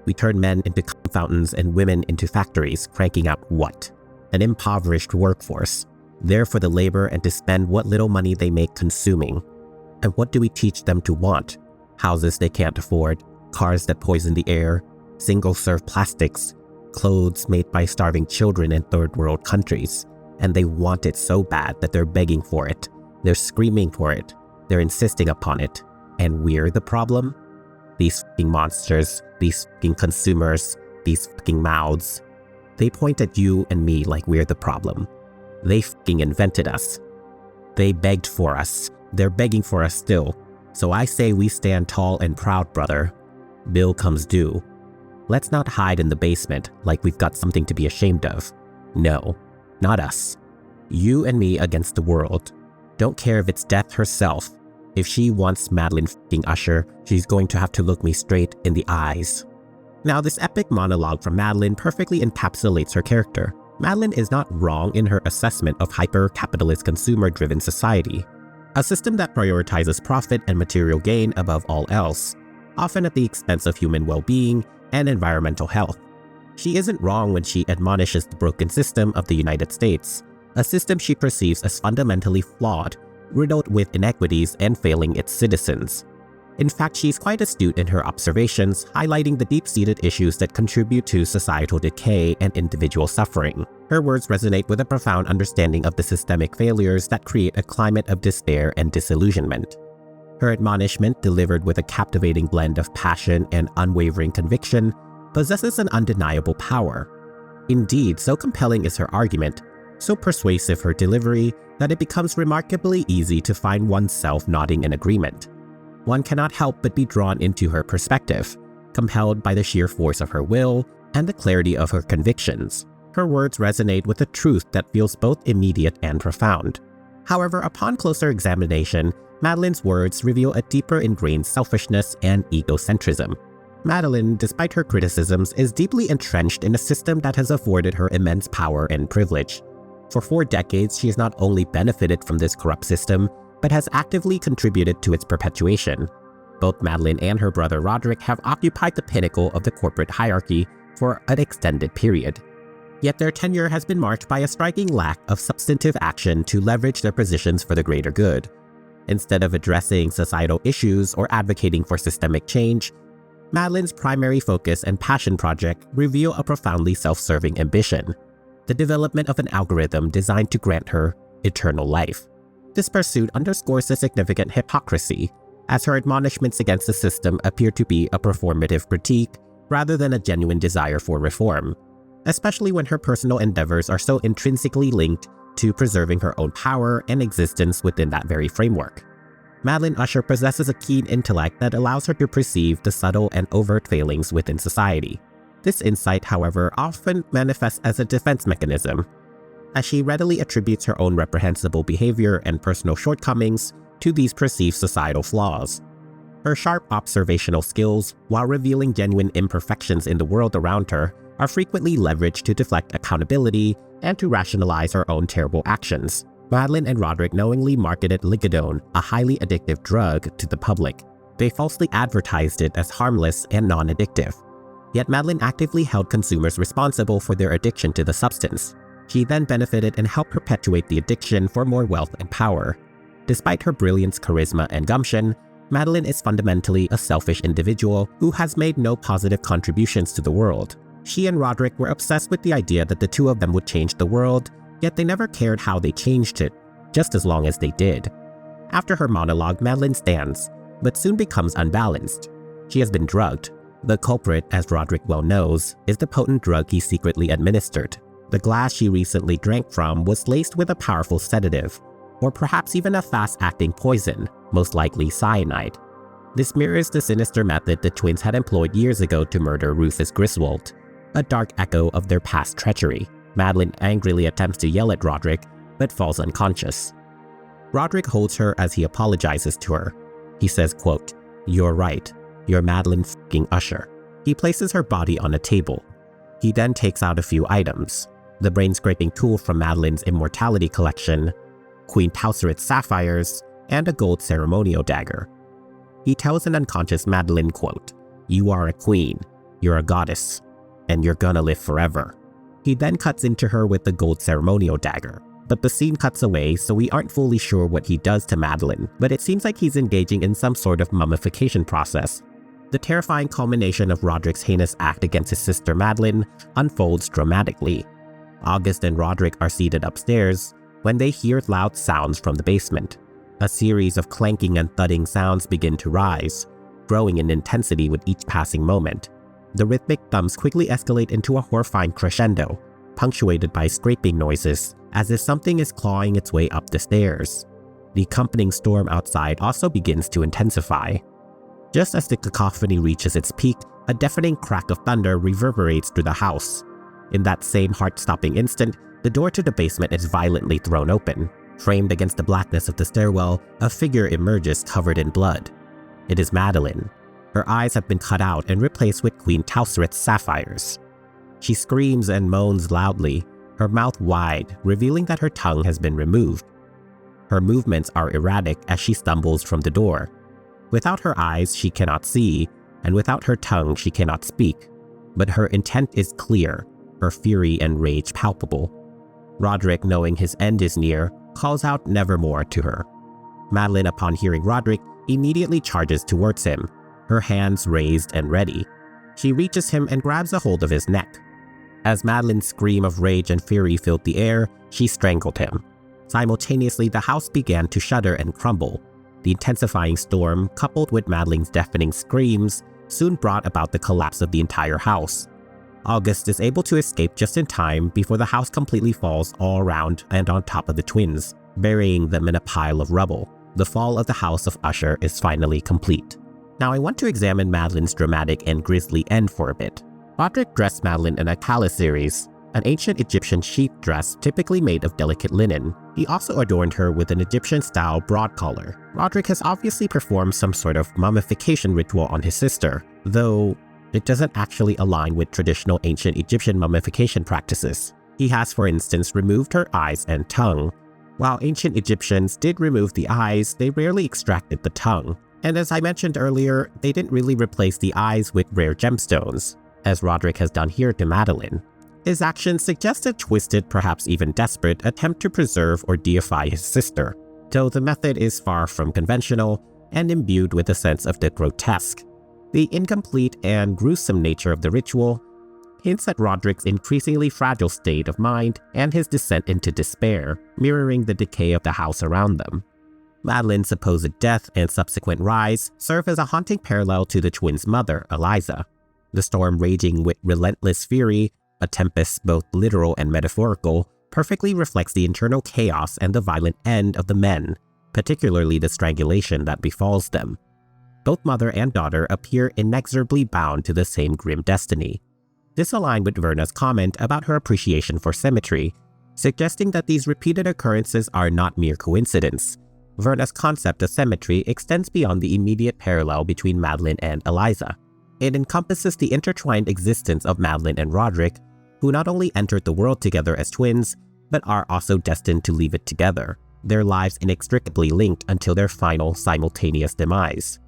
We turn men into cum fountains and women into factories, cranking out what? An impoverished workforce, there for the labor and to spend what little money they make consuming. And what do we teach them to want? Houses they can't afford, cars that poison the air, single-serve plastics, clothes made by starving children in third-world countries. And they want it so bad that they're begging for it. They're screaming for it. They're insisting upon it. And we're the problem? These fucking monsters, these fucking consumers, these fucking mouths. They point at you and me like we're the problem. They fucking invented us. They begged for us. They're begging for us still. So I say we stand tall and proud, brother. Bill comes due. Let's not hide in the basement like we've got something to be ashamed of. No, not us. You and me against the world. Don't care if it's death herself. If she wants Madeline f***ing Usher, she's going to have to look me straight in the eyes. Now, this epic monologue from Madeline perfectly encapsulates her character. Madeline is not wrong in her assessment of hyper-capitalist consumer-driven society. A system that prioritizes profit and material gain above all else, often at the expense of human well-being and environmental health. She isn't wrong when she admonishes the broken system of the United States, a system she perceives as fundamentally flawed, riddled with inequities and failing its citizens. In fact, she's quite astute in her observations, highlighting the deep-seated issues that contribute to societal decay and individual suffering. Her words resonate with a profound understanding of the systemic failures that create a climate of despair and disillusionment. Her admonishment, delivered with a captivating blend of passion and unwavering conviction, possesses an undeniable power. Indeed, so compelling is her argument, so persuasive her delivery, that it becomes remarkably easy to find oneself nodding in agreement. One cannot help but be drawn into her perspective, compelled by the sheer force of her will and the clarity of her convictions. Her words resonate with a truth that feels both immediate and profound. However, upon closer examination, Madeline's words reveal a deeper ingrained selfishness and egocentrism. Madeline, despite her criticisms, is deeply entrenched in a system that has afforded her immense power and privilege. For 4 decades, she has not only benefited from this corrupt system, but has actively contributed to its perpetuation. Both Madeline and her brother Roderick have occupied the pinnacle of the corporate hierarchy for an extended period. Yet their tenure has been marked by a striking lack of substantive action to leverage their positions for the greater good. Instead of addressing societal issues or advocating for systemic change, Madeline's primary focus and passion project reveal a profoundly self-serving ambition: the development of an algorithm designed to grant her eternal life. This pursuit underscores the significant hypocrisy, as her admonishments against the system appear to be a performative critique rather than a genuine desire for reform, especially when her personal endeavors are so intrinsically linked to preserving her own power and existence within that very framework. Madeline Usher possesses a keen intellect that allows her to perceive the subtle and overt failings within society. This insight, however, often manifests as a defense mechanism, as she readily attributes her own reprehensible behavior and personal shortcomings to these perceived societal flaws. Her sharp observational skills, while revealing genuine imperfections in the world around her, are frequently leveraged to deflect accountability and to rationalize her own terrible actions. Madeline and Roderick knowingly marketed Ligadone, a highly addictive drug, to the public. They falsely advertised it as harmless and non-addictive. Yet Madeline actively held consumers responsible for their addiction to the substance. She then benefited and helped perpetuate the addiction for more wealth and power. Despite her brilliance, charisma, and gumption, Madeline is fundamentally a selfish individual who has made no positive contributions to the world. She and Roderick were obsessed with the idea that the two of them would change the world, yet they never cared how they changed it, just as long as they did. After her monologue, Madeline stands, but soon becomes unbalanced. She has been drugged. The culprit, as Roderick well knows, is the potent drug he secretly administered. The glass she recently drank from was laced with a powerful sedative, or perhaps even a fast-acting poison, most likely cyanide. This mirrors the sinister method the twins had employed years ago to murder Rufus Griswold, a dark echo of their past treachery. Madeline angrily attempts to yell at Roderick, but falls unconscious. Roderick holds her as he apologizes to her. He says, quote, "You're right. You're Madeline f***ing Usher." He places her body on a table. He then takes out a few items: the brain-scraping tool from Madeline's immortality collection, Queen Tauceret's sapphires, and a gold ceremonial dagger. He tells an unconscious Madeline, quote, "You are a queen, you're a goddess, and you're gonna live forever." He then cuts into her with the gold ceremonial dagger. But the scene cuts away, so we aren't fully sure what he does to Madeline, but it seems like he's engaging in some sort of mummification process. The terrifying culmination of Roderick's heinous act against his sister Madeline unfolds dramatically. August and Roderick are seated upstairs when they hear loud sounds from the basement. A series of clanking and thudding sounds begin to rise, growing in intensity with each passing moment. The rhythmic thumps quickly escalate into a horrifying crescendo, punctuated by scraping noises, as if something is clawing its way up the stairs. The accompanying storm outside also begins to intensify. Just as the cacophony reaches its peak, a deafening crack of thunder reverberates through the house. In that same heart-stopping instant, the door to the basement is violently thrown open. Framed against the blackness of the stairwell, a figure emerges covered in blood. It is Madeline. Her eyes have been cut out and replaced with Queen Tauceret's sapphires. She screams and moans loudly, her mouth wide, revealing that her tongue has been removed. Her movements are erratic as she stumbles from the door. Without her eyes, she cannot see, and without her tongue, she cannot speak. But her intent is clear, her fury and rage palpable. Roderick, knowing his end is near, calls out "nevermore" to her. Madeline, upon hearing Roderick, immediately charges towards him, her hands raised and ready. She reaches him and grabs a hold of his neck. As Madeline's scream of rage and fury filled the air, she strangled him. Simultaneously, the house began to shudder and crumble. The intensifying storm, coupled with Madeline's deafening screams, soon brought about the collapse of the entire house. August is able to escape just in time before the house completely falls all around and on top of the twins, burying them in a pile of rubble. The fall of the House of Usher is finally complete. Now I want to examine Madeline's dramatic and grisly end for a bit. Roderick dressed Madeline in a miniseries, an ancient Egyptian sheath dress typically made of delicate linen. He also adorned her with an Egyptian-style broad collar. Roderick has obviously performed some sort of mummification ritual on his sister, though it doesn't actually align with traditional ancient Egyptian mummification practices. He has, for instance, removed her eyes and tongue. While ancient Egyptians did remove the eyes, they rarely extracted the tongue. And as I mentioned earlier, they didn't really replace the eyes with rare gemstones, as Roderick has done here to Madeline. His actions suggest a twisted, perhaps even desperate, attempt to preserve or deify his sister, though the method is far from conventional and imbued with a sense of the grotesque. The incomplete and gruesome nature of the ritual hints at Roderick's increasingly fragile state of mind and his descent into despair, mirroring the decay of the house around them. Madeline's supposed death and subsequent rise serve as a haunting parallel to the twins' mother, Eliza. The storm raging with relentless fury, a tempest both literal and metaphorical, perfectly reflects the internal chaos and the violent end of the men, particularly the strangulation that befalls them. Both mother and daughter appear inexorably bound to the same grim destiny. This aligned with Verna's comment about her appreciation for symmetry, suggesting that these repeated occurrences are not mere coincidence. Verna's concept of symmetry extends beyond the immediate parallel between Madeline and Eliza. It encompasses the intertwined existence of Madeline and Roderick, who not only entered the world together as twins, but are also destined to leave it together, their lives inextricably linked until their final simultaneous demise.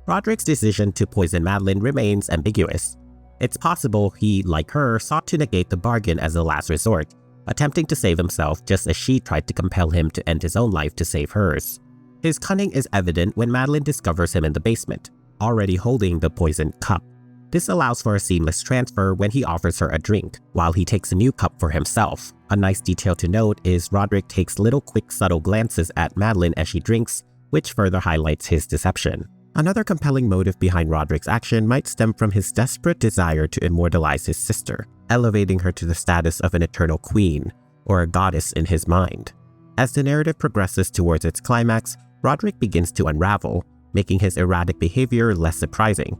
Roderick's decision to poison Madeline remains ambiguous. It's possible he, like her, sought to negate the bargain as a last resort, attempting to save himself just as she tried to compel him to end his own life to save hers. His cunning is evident when Madeline discovers him in the basement, already holding the poisoned cup. This allows for a seamless transfer when he offers her a drink, while he takes a new cup for himself. A nice detail to note is Roderick takes little quick subtle glances at Madeline as she drinks, which further highlights his deception. Another compelling motive behind Roderick's action might stem from his desperate desire to immortalize his sister, elevating her to the status of an eternal queen, or a goddess in his mind. As the narrative progresses towards its climax, Roderick begins to unravel, making his erratic behavior less surprising.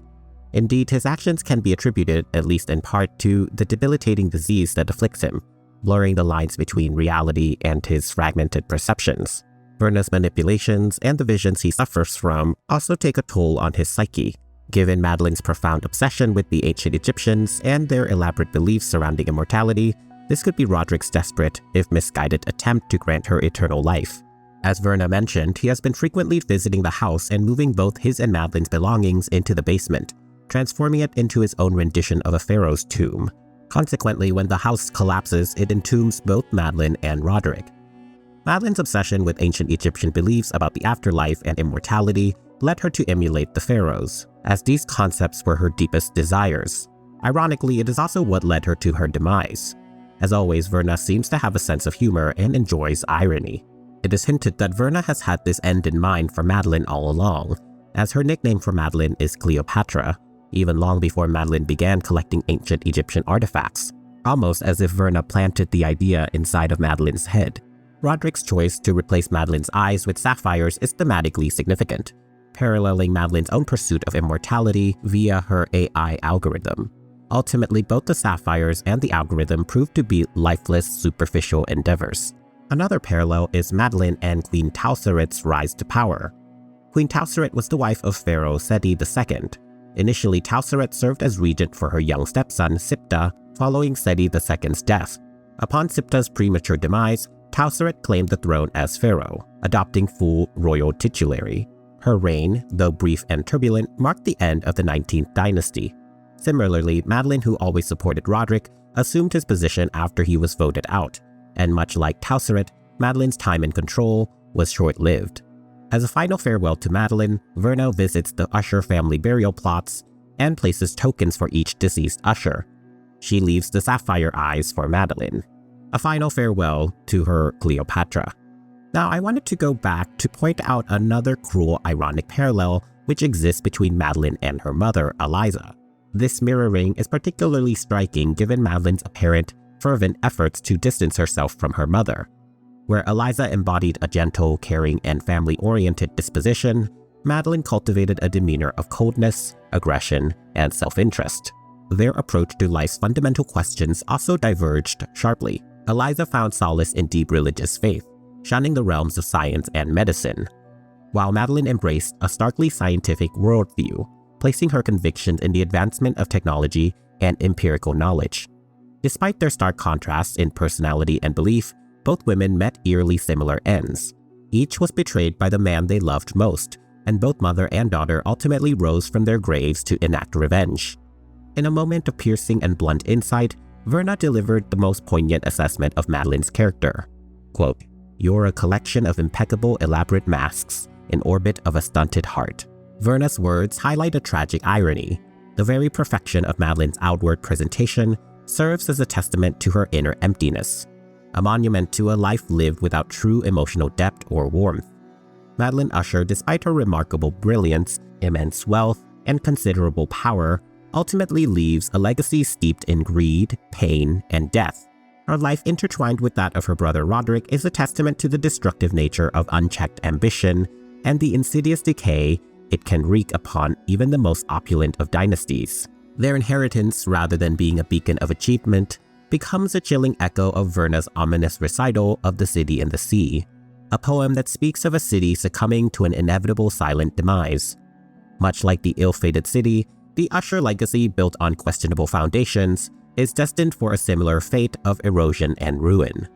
Indeed, his actions can be attributed, at least in part, to the debilitating disease that afflicts him, blurring the lines between reality and his fragmented perceptions. Verna's manipulations and the visions he suffers from also take a toll on his psyche. Given Madeline's profound obsession with the ancient Egyptians and their elaborate beliefs surrounding immortality, this could be Roderick's desperate, if misguided, attempt to grant her eternal life. As Verna mentioned, he has been frequently visiting the house and moving both his and Madeline's belongings into the basement, transforming it into his own rendition of a pharaoh's tomb. Consequently, when the house collapses, it entombs both Madeline and Roderick. Madeline's obsession with ancient Egyptian beliefs about the afterlife and immortality led her to emulate the pharaohs, as these concepts were her deepest desires. Ironically, it is also what led her to her demise. As always, Verna seems to have a sense of humor and enjoys irony. It is hinted that Verna has had this end in mind for Madeline all along, as her nickname for Madeline is Cleopatra, even long before Madeline began collecting ancient Egyptian artifacts, almost as if Verna planted the idea inside of Madeline's head. Roderick's choice to replace Madeline's eyes with sapphires is thematically significant, paralleling Madeline's own pursuit of immortality via her AI algorithm. Ultimately, both the sapphires and the algorithm proved to be lifeless, superficial endeavors. Another parallel is Madeline and Queen Tauseret's rise to power. Queen Tauseret was the wife of Pharaoh Seti II. Initially, Tauseret served as regent for her young stepson, Siptah, following Seti II's death. Upon Siptah's premature demise, Tauseret claimed the throne as pharaoh, adopting full royal titulary. Her reign, though brief and turbulent, marked the end of the 19th dynasty. Similarly, Madeline, who always supported Roderick, assumed his position after he was voted out, and much like Tauseret, Madeline's time in control was short-lived. As a final farewell to Madeline, Verna visits the Usher family burial plots and places tokens for each deceased Usher. She leaves the sapphire eyes for Madeline. A final farewell to her Cleopatra. Now, I wanted to go back to point out another cruel, ironic parallel which exists between Madeline and her mother, Eliza. This mirroring is particularly striking given Madeline's apparent, fervent efforts to distance herself from her mother. Where Eliza embodied a gentle, caring, and family-oriented disposition, Madeline cultivated a demeanor of coldness, aggression, and self-interest. Their approach to life's fundamental questions also diverged sharply. Eliza found solace in deep religious faith, shunning the realms of science and medicine, while Madeline embraced a starkly scientific worldview, placing her convictions in the advancement of technology and empirical knowledge. Despite their stark contrasts in personality and belief, both women met eerily similar ends. Each was betrayed by the man they loved most, and both mother and daughter ultimately rose from their graves to enact revenge. In a moment of piercing and blunt insight, Verna delivered the most poignant assessment of Madeline's character. Quote, "You're a collection of impeccable, elaborate masks in orbit of a stunted heart." Verna's words highlight a tragic irony. The very perfection of Madeline's outward presentation serves as a testament to her inner emptiness, a monument to a life lived without true emotional depth or warmth. Madeline Usher, despite her remarkable brilliance, immense wealth, and considerable power, ultimately leaves a legacy steeped in greed, pain, and death. Her life intertwined with that of her brother Roderick is a testament to the destructive nature of unchecked ambition and the insidious decay it can wreak upon even the most opulent of dynasties. Their inheritance, rather than being a beacon of achievement, becomes a chilling echo of Verna's ominous recital of The City in the Sea, a poem that speaks of a city succumbing to an inevitable silent demise. Much like the ill-fated city, the Usher legacy, built on questionable foundations, is destined for a similar fate of erosion and ruin.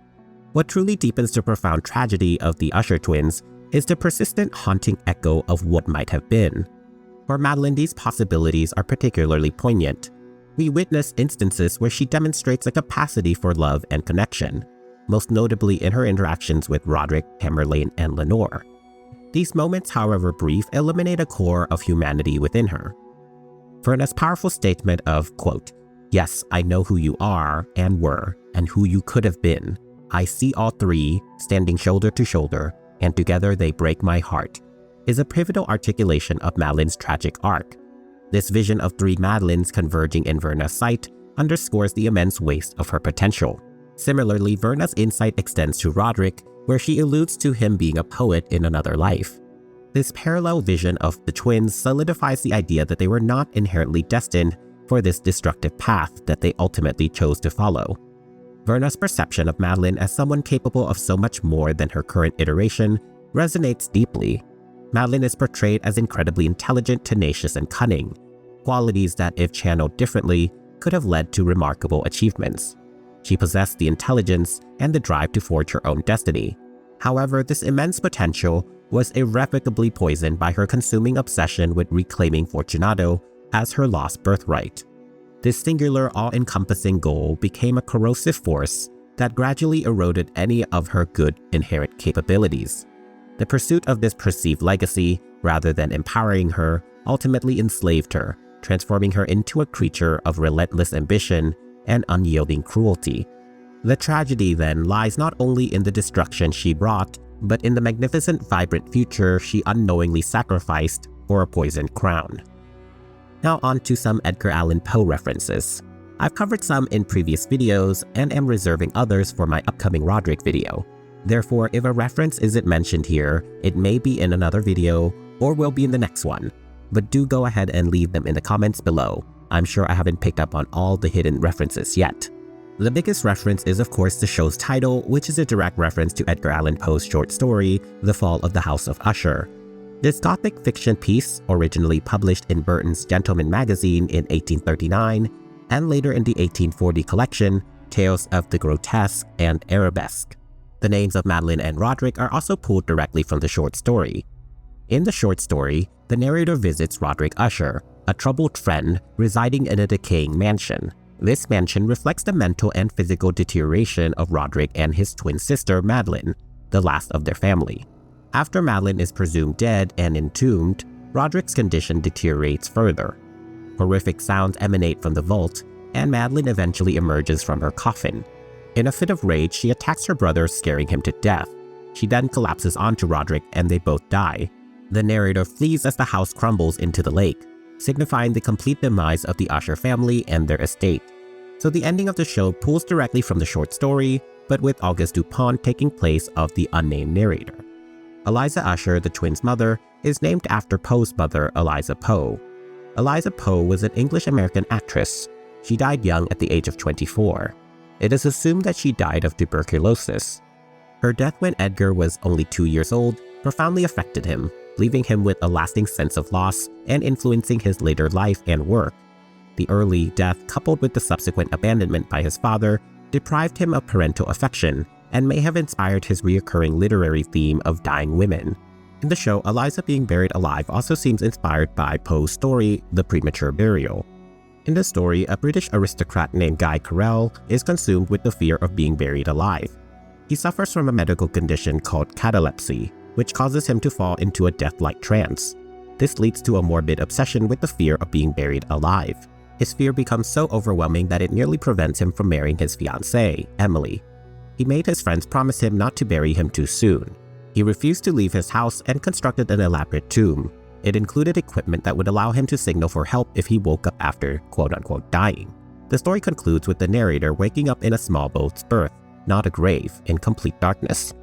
What truly deepens the profound tragedy of the Usher twins is the persistent haunting echo of what might have been. For Madeline, these possibilities are particularly poignant. We witness instances where she demonstrates a capacity for love and connection, most notably in her interactions with Roderick, Tamerlane, and Lenore. These moments, however brief, illuminate a core of humanity within her. Verna's powerful statement of, quote, "Yes, I know who you are and were, and who you could have been. I see all three, standing shoulder to shoulder, and together they break my heart," is a pivotal articulation of Madeline's tragic arc. This vision of three Madelines converging in Verna's sight underscores the immense waste of her potential. Similarly, Verna's insight extends to Roderick, where she alludes to him being a poet in another life. This parallel vision of the twins solidifies the idea that they were not inherently destined for this destructive path that they ultimately chose to follow. Verna's perception of Madeline as someone capable of so much more than her current iteration resonates deeply. Madeline is portrayed as incredibly intelligent, tenacious, and cunning, qualities that, if channeled differently, could have led to remarkable achievements. She possessed the intelligence and the drive to forge her own destiny. However, this immense potential was irrevocably poisoned by her consuming obsession with reclaiming Fortunato as her lost birthright. This singular, all-encompassing goal became a corrosive force that gradually eroded any of her good inherent capabilities. The pursuit of this perceived legacy, rather than empowering her, ultimately enslaved her, transforming her into a creature of relentless ambition and unyielding cruelty. The tragedy then lies not only in the destruction she brought, but in the magnificent, vibrant future she unknowingly sacrificed for a poisoned crown. Now on to some Edgar Allan Poe references. I've covered some in previous videos and am reserving others for my upcoming Roderick video. Therefore, if a reference isn't mentioned here, it may be in another video or will be in the next one. But do go ahead and leave them in the comments below. I'm sure I haven't picked up on all the hidden references yet. The biggest reference is of course the show's title, which is a direct reference to Edgar Allan Poe's short story, The Fall of the House of Usher. This gothic fiction piece, originally published in Burton's Gentleman magazine in 1839, and later in the 1840 collection, Tales of the Grotesque and Arabesque. The names of Madeline and Roderick are also pulled directly from the short story. In the short story, the narrator visits Roderick Usher, a troubled friend residing in a decaying mansion. This mansion reflects the mental and physical deterioration of Roderick and his twin sister Madeline, the last of their family. After Madeline is presumed dead and entombed, Roderick's condition deteriorates further. Horrific sounds emanate from the vault, and Madeline eventually emerges from her coffin. In a fit of rage, she attacks her brother, scaring him to death. She then collapses onto Roderick and they both die. The narrator flees as the house crumbles into the lake, signifying the complete demise of the Usher family and their estate. So the ending of the show pulls directly from the short story, but with Auguste Dupont taking place of the unnamed narrator. Eliza Usher, the twins' mother, is named after Poe's mother, Eliza Poe. Eliza Poe was an English-American actress. She died young at the age of 24. It is assumed that she died of tuberculosis. Her death when Edgar was only 2 years old profoundly affected him, leaving him with a lasting sense of loss and influencing his later life and work. The early death, coupled with the subsequent abandonment by his father, deprived him of parental affection and may have inspired his recurring literary theme of dying women. In the show, Eliza being buried alive also seems inspired by Poe's story, The Premature Burial. In the story, a British aristocrat named Guy Carrel is consumed with the fear of being buried alive. He suffers from a medical condition called catalepsy, which causes him to fall into a death-like trance. This leads to a morbid obsession with the fear of being buried alive. His fear becomes so overwhelming that it nearly prevents him from marrying his fiancée, Emily. He made his friends promise him not to bury him too soon. He refused to leave his house and constructed an elaborate tomb. It included equipment that would allow him to signal for help if he woke up after quote-unquote dying. The story concludes with the narrator waking up in a small boat's berth, not a grave, in complete darkness.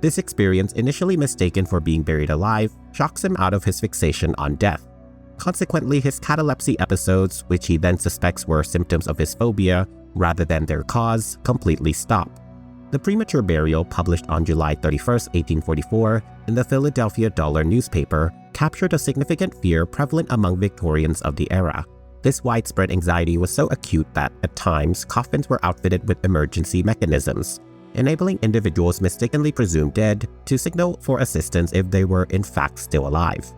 This experience, initially mistaken for being buried alive, shocks him out of his fixation on death. Consequently, his catalepsy episodes, which he then suspects were symptoms of his phobia rather than their cause, completely stop. The Premature Burial, published on July 31, 1844, in the Philadelphia Dollar newspaper, captured a significant fear prevalent among Victorians of the era. This widespread anxiety was so acute that, at times, coffins were outfitted with emergency mechanisms, enabling individuals mistakenly presumed dead to signal for assistance if they were in fact still alive.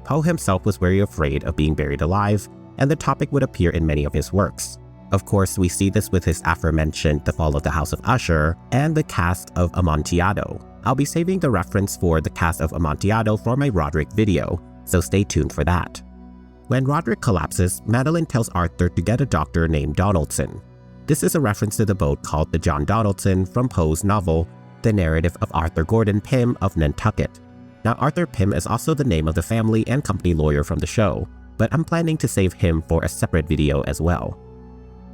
Poe himself was very afraid of being buried alive, and the topic would appear in many of his works. Of course, we see this with his aforementioned The Fall of the House of Usher and the cast of Amontillado. I'll be saving the reference for the cast of Amontillado for my Roderick video, so stay tuned for that. When Roderick collapses, Madeline tells Arthur to get a doctor named Donaldson. This is a reference to the boat called the John Donaldson from Poe's novel, The Narrative of Arthur Gordon Pym of Nantucket. Now, Arthur Pym is also the name of the family and company lawyer from the show, but I'm planning to save him for a separate video as well.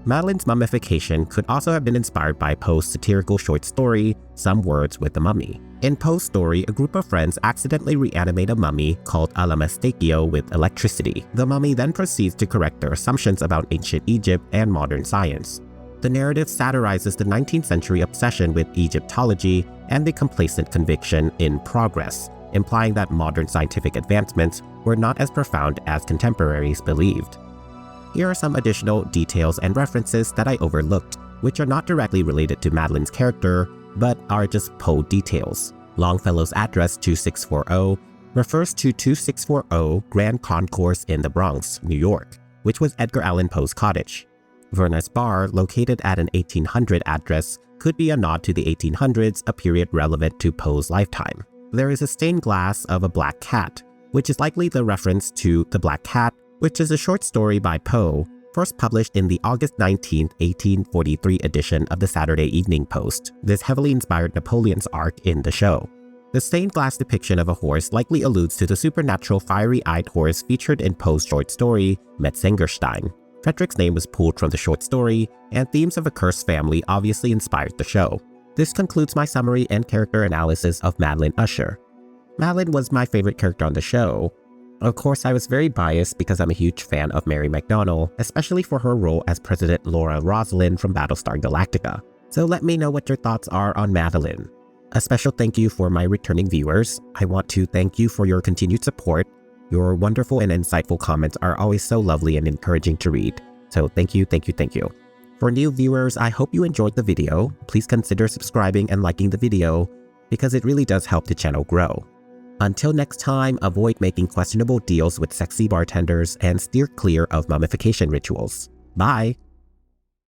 Madeline's mummification could also have been inspired by Poe's satirical short story, Some Words with the Mummy. In Poe's story, a group of friends accidentally reanimate a mummy called Alamestachio with electricity. The mummy then proceeds to correct their assumptions about ancient Egypt and modern science. The narrative satirizes the 19th century obsession with Egyptology and the complacent conviction in progress, implying that modern scientific advancements were not as profound as contemporaries believed. Here are some additional details and references that I overlooked, which are not directly related to Madeline's character, but are just Poe details. Longfellow's address 2640 refers to 2640 Grand Concourse in the Bronx, New York, which was Edgar Allan Poe's cottage. Verna's bar, located at an 1800 address, could be a nod to the 1800s, a period relevant to Poe's lifetime. There is a stained glass of a black cat, which is likely the reference to The Black Cat, which is a short story by Poe, first published in the August 19, 1843 edition of the Saturday Evening Post. This heavily inspired Napoleon's arc in the show. The stained glass depiction of a horse likely alludes to the supernatural fiery-eyed horse featured in Poe's short story, Metzengerstein. Frederick's name was pulled from the short story, and themes of a cursed family obviously inspired the show. This concludes my summary and character analysis of Madeline Usher. Madeline was my favorite character on the show. Of course, I was very biased because I'm a huge fan of Mary McDonnell, especially for her role as President Laura Rosalind from Battlestar Galactica. So let me know what your thoughts are on Madeline. A special thank you for my returning viewers. I want to thank you for your continued support. Your wonderful and insightful comments are always so lovely and encouraging to read. So thank you, thank you, thank you. For new viewers, I hope you enjoyed the video. Please consider subscribing and liking the video because it really does help the channel grow. Until next time, avoid making questionable deals with sexy bartenders and steer clear of mummification rituals. Bye!